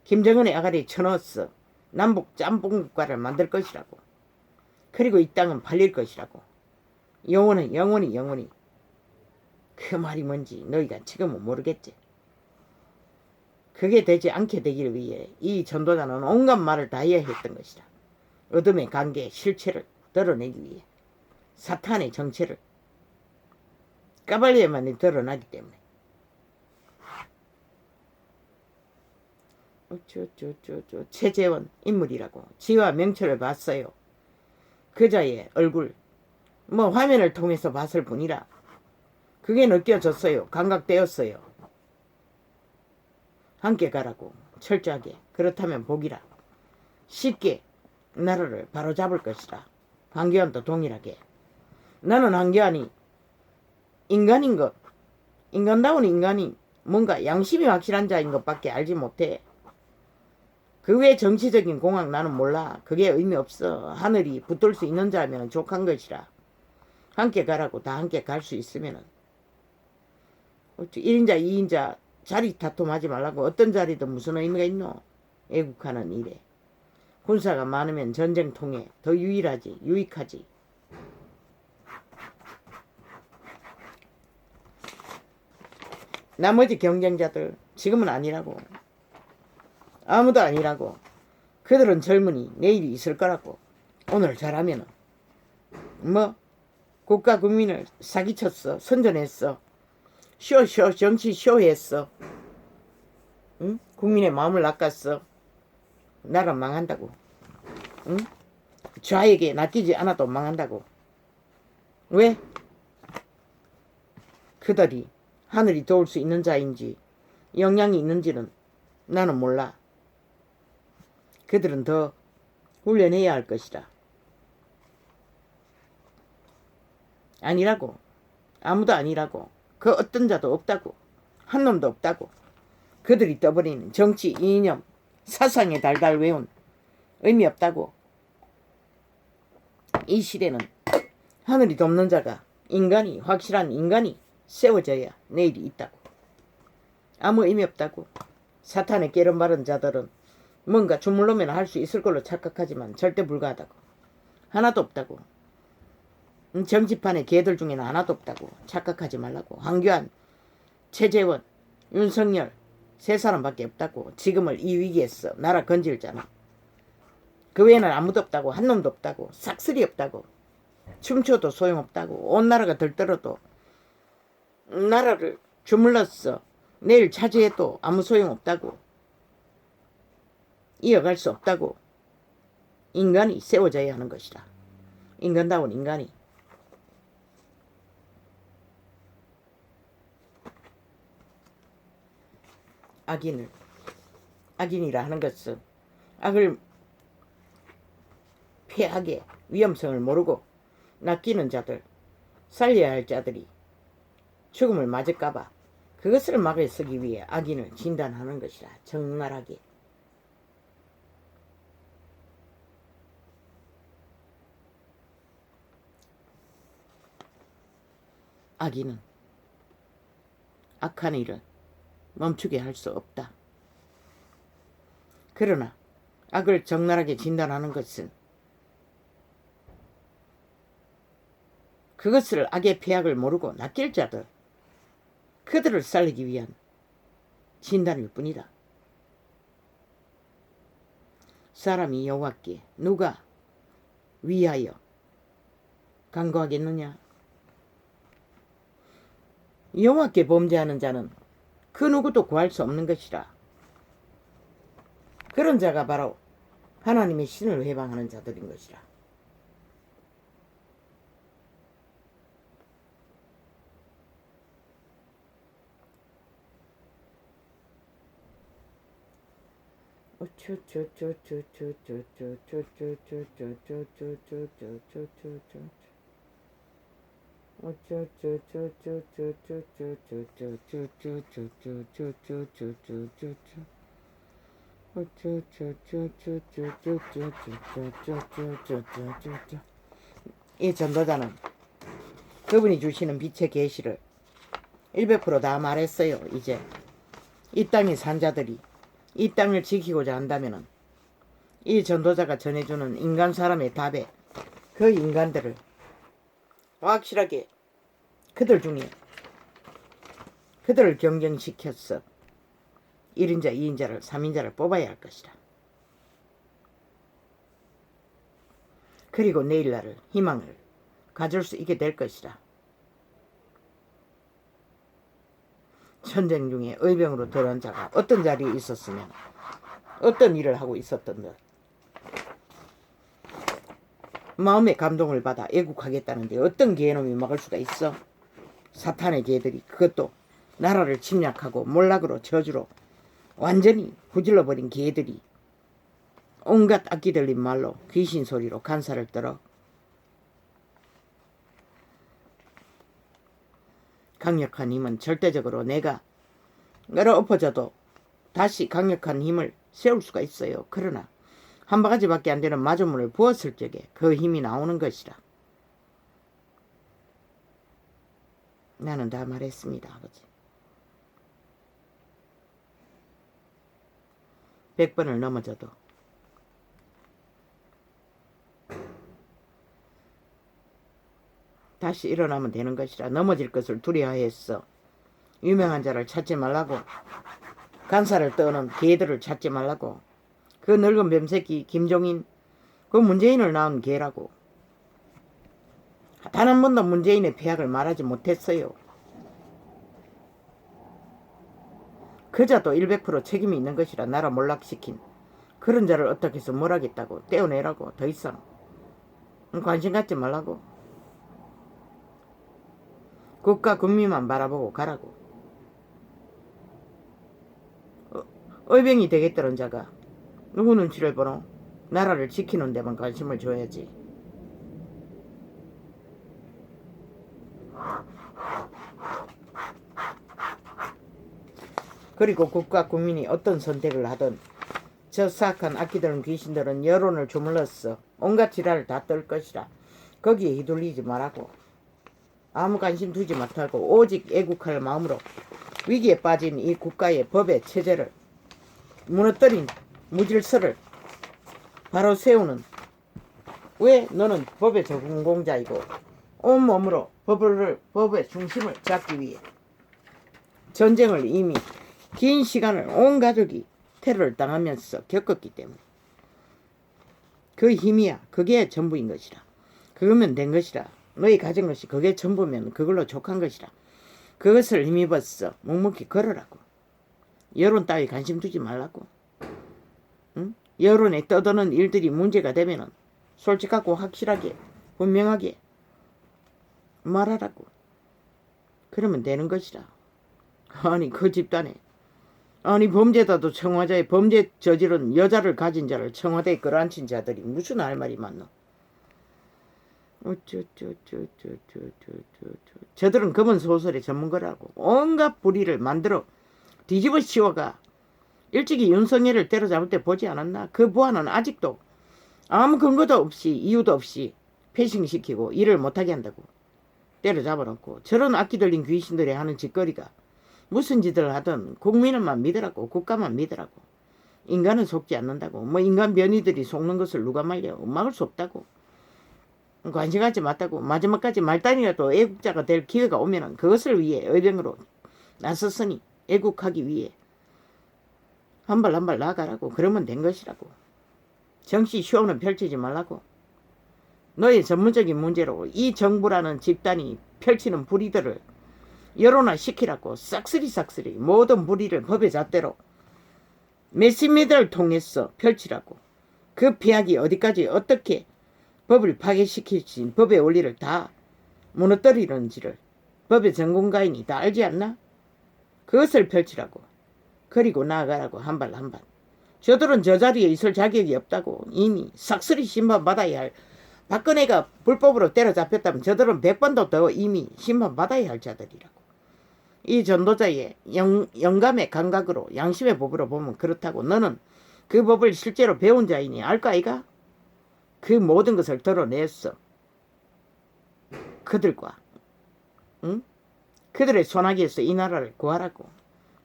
김정은의 아가리에 쳐넣었어. 남북 짬뽕국가를 만들 것이라고. 그리고 이 땅은 팔릴 것이라고. 영원히. 그 말이 뭔지 너희가 지금은 모르겠지. 그게 되지 않게 되기를 위해 이 전도자는 온갖 말을 다 해야 했던 것이다. 어둠의 관계의 실체를 드러내기 위해 사탄의 정체를 까발려야만 드러나기 때문에. 최재원 인물이라고 지와 명철을 봤어요. 그자의 얼굴 화면을 통해서 봤을 뿐이라 그게 느껴졌어요. 감각되었어요. 함께 가라고. 철저하게. 그렇다면 복이라. 쉽게 나라를 바로잡을 것이라. 황교안도 동일하게. 나는 황교안이 인간인 것, 인간다운 인간이 뭔가 양심이 확실한 자인 것밖에 알지 못해. 그 외 정치적인 공학 나는 몰라. 그게 의미 없어. 하늘이 붙들 수 있는 자면 족한 것이라. 함께 가라고. 다 함께 갈 수 있으면은 1인자 2인자 자리 다툼하지 말라고. 어떤 자리도 무슨 의미가 있노? 애국하는 일에 군사가 많으면 전쟁통에 더 유익하지. 나머지 경쟁자들 지금은 아니라고. 아무도 아니라고. 그들은 젊은이 내일이 있을 거라고. 오늘 잘하면은 국가 국민을 사기쳤어. 선전했어. 정치 쇼했어. 응? 국민의 마음을 낚았어. 나라 망한다고. 응? 좌에게 낚이지 않아도 망한다고. 왜? 그들이 하늘이 도울 수 있는 자인지 역량이 있는지는 나는 몰라. 그들은 더 훈련해야 할 것이다. 아니라고. 아무도 아니라고. 그 어떤 자도 없다고. 한 놈도 없다고. 그들이 떠버리는 정치 이념 사상에 달달 외운 의미 없다고. 이 시대는 하늘이 돕는 자가 인간이 확실한 인간이 세워져야 내일이 있다고. 아무 의미 없다고. 사탄의 깨름 바른 자들은 뭔가 주물르면 할 수 있을 걸로 착각하지만 절대 불가하다고. 하나도 없다고. 정치판의 개들 중에는 하나도 없다고 착각하지 말라고. 황교안, 최재원, 윤석열 세 사람밖에 없다고. 지금을 이 위기에서 나라 건질 자는. 그 외에는 아무도 없다고. 한 놈도 없다고. 싹쓸이 없다고. 춤춰도 소용없다고. 온 나라가 들떠러도 나라를 주물렀어. 내일 차지해도 아무 소용없다고. 이어갈 수 없다고. 인간이 세워져야 하는 것이다. 인간다운 인간이. 악인이라 하는 것은 악을 폐하게 위험성을 모르고 낚이는 자들, 살려야 할 자들이 죽음을 맞을까봐 그것을 막을 쓰기 위해 악인을 진단하는 것이라. 적나라하게. 악인은 악한 일을 멈추게 할 수 없다. 그러나 악을 적나라하게 진단하는 것은 그것을 악의 폐악을 모르고 낚일 자들, 그들을 살리기 위한 진단일 뿐이다. 사람이 여호와께 누가 위하여 간구하겠느냐? 여호와께 범죄하는 자는 그 누구도 구할 수 없는 것이라. 그런 자가 바로 하나님의 신을 회방하는 자들인 것이라. 이 전도자는 그분이 주시는 빛의 계시를 100%다 말했어요. 이제 이 땅의 산자들이 이 땅을 지키고자 한다면은 이 전도자가 전해주는 인간 사람의 답에 그 인간들을 확실하게 그들 중에 그들을 경쟁시켜서 1인자, 2인자를, 3인자를 뽑아야 할 것이다. 그리고 내일날을 희망을 가질 수 있게 될 것이다. 전쟁 중에 의병으로 들어온 자가 어떤 자리에 있었으면 어떤 일을 하고 있었던들 마음의 감동을 받아 애국하겠다는데 어떤 개놈이 막을 수가 있어? 사탄의 개들이, 그것도 나라를 침략하고 몰락으로 저주로 완전히 부질러버린 개들이 온갖 악기 들린 말로 귀신 소리로 간사를 떨어 강력한 힘은 절대적으로 내가 엎어져도 다시 강력한 힘을 세울 수가 있어요. 그러나 한 바가지밖에 안 되는 마주문을 부었을 적에 그 힘이 나오는 것이라. 나는 다 말했습니다, 아버지. 100번을 넘어져도 다시 일어나면 되는 것이라. 넘어질 것을 두려워했어. 유명한 자를 찾지 말라고. 간사를 떠는 개들을 찾지 말라고. 그 늙은 뱀새끼 김종인, 그 문재인을 낳은 개라고. 단 한 번도 문재인의 폐악을 말하지 못했어요. 그자도 100% 책임이 있는 것이라 나라 몰락시킨 그런 자를 어떻게 해서 뭘 하겠다고 떼어내라고. 더 이상 관심 갖지 말라고. 국가 국민만 바라보고 가라고. 의병이 되겠다는 자가 누구 눈치를 보노? 나라를 지키는 데만 관심을 줘야지. 그리고 국가 국민이 어떤 선택을 하든 저 사악한 악기들은 귀신들은 여론을 주물렀어. 온갖 지랄을 다 떨 것이라. 거기에 휘둘리지 말라고. 아무 관심 두지 못하고 오직 애국할 마음으로 위기에 빠진 이 국가의 법의 체제를 무너뜨린 무질서를 바로 세우는. 왜 너는 법의 적응공자이고 온몸으로 법의 중심을 잡기 위해 전쟁을 이미 긴 시간을 온 가족이 테러를 당하면서 겪었기 때문에 그 힘이야. 그게 전부인 것이라. 그거면 된 것이라. 너희 가진 것이 그게 전부면 그걸로 족한 것이라. 그것을 힘입었어. 묵묵히 걸으라고. 여론 따위 관심 두지 말라고. 응? 여론에 떠드는 일들이 문제가 되면은 솔직하고 확실하게 분명하게 말하라고. 그러면 되는 것이라. 아니 그 집단에 아니 범죄자도 청와대에 범죄 저지른 여자를 가진 자를 청와대에 끌어안친 자들이 무슨 할 말이 많노. 저들은 검은 소설의 전문가라고. 온갖 불의를 만들어 뒤집어 씌워가 일찍이 윤석열을 때려잡을 때 보지 않았나. 그 부하는 아직도 아무 근거도 없이 이유도 없이 패싱시키고 일을 못하게 한다고 때려잡아놓고. 저런 악기 들린 귀신들이 하는 짓거리가 무슨 짓을 하든 국민은만 믿으라고. 국가만 믿으라고. 인간은 속지 않는다고. 뭐 인간 변이들이 속는 것을 누가 말려. 막을 수 없다고. 관심 갖지 말다고. 마지막까지 말단이라도 애국자가 될 기회가 오면은 그것을 위해 의병으로 나섰으니 애국하기 위해 한 발 한 발 나아가라고. 그러면 된 것이라고. 정치 쇼는 펼치지 말라고. 너의 전문적인 문제로 이 정부라는 집단이 펼치는 불의들을 여론화시키라고. 싹쓸이 모든 불의를 법의 잣대로 메시미디어를 통해서 펼치라고. 그 폐악이 어디까지 어떻게 법을 파괴시킬지 법의 원리를 다 무너뜨리는지를 법의 전공가인이 다 알지 않나? 그것을 펼치라고. 그리고 나아가라고. 한 발 한 발. 저들은 저 자리에 있을 자격이 없다고. 이미 싹쓸이 심판받아야 할. 박근혜가 불법으로 때려잡혔다면 저들은 100번도 더 이미 심판받아야 할 자들이라고. 이 전도자의 영감의 감각으로 양심의 법으로 보면 그렇다고. 너는 그 법을 실제로 배운 자이니 알까 아이가? 그 모든 것을 드러냈어. 그들과 응? 그들의 손아귀에서 이 나라를 구하라고.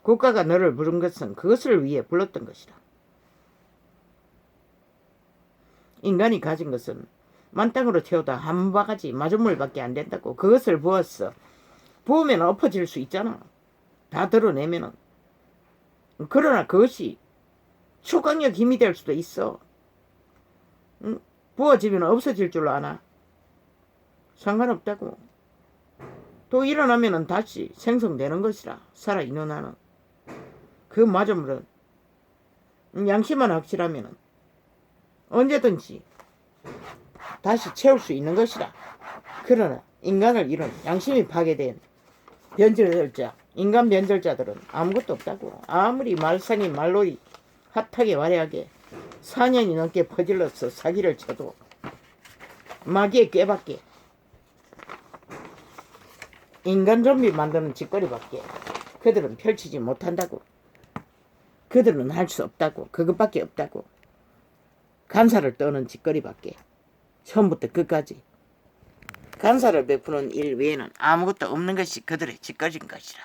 국가가 너를 부른 것은 그것을 위해 불렀던 것이라. 인간이 가진 것은 만땅으로 태우다 한 바가지 마중물밖에 안 된다고. 그것을 부었어. 부으면 엎어질 수 있잖아. 다 드러내면은. 그러나 그것이 초강력 힘이 될 수도 있어. 응? 부어지면 없어질 줄 아나? 상관없다고. 또 일어나면은 다시 생성되는 것이라. 살아있는 한은. 그 마저물은 양심만 확실하면은 언제든지 다시 채울 수 있는 것이라. 그러나 인간을 잃은 양심이 파괴된 변절자, 인간 변절자들은 아무것도 없다고. 아무리 말썽이 말놀이 핫하게 화려하게 4년이 넘게 퍼질러서 사기를 쳐도 마귀의 꾀밖에 인간 좀비 만드는 짓거리밖에 그들은 펼치지 못한다고. 그들은 할 수 없다고. 그것밖에 없다고. 간사를 떠는 짓거리밖에. 처음부터 끝까지 간사를 베푸는 일 외에는 아무것도 없는 것이 그들의 짓거리인 것이라.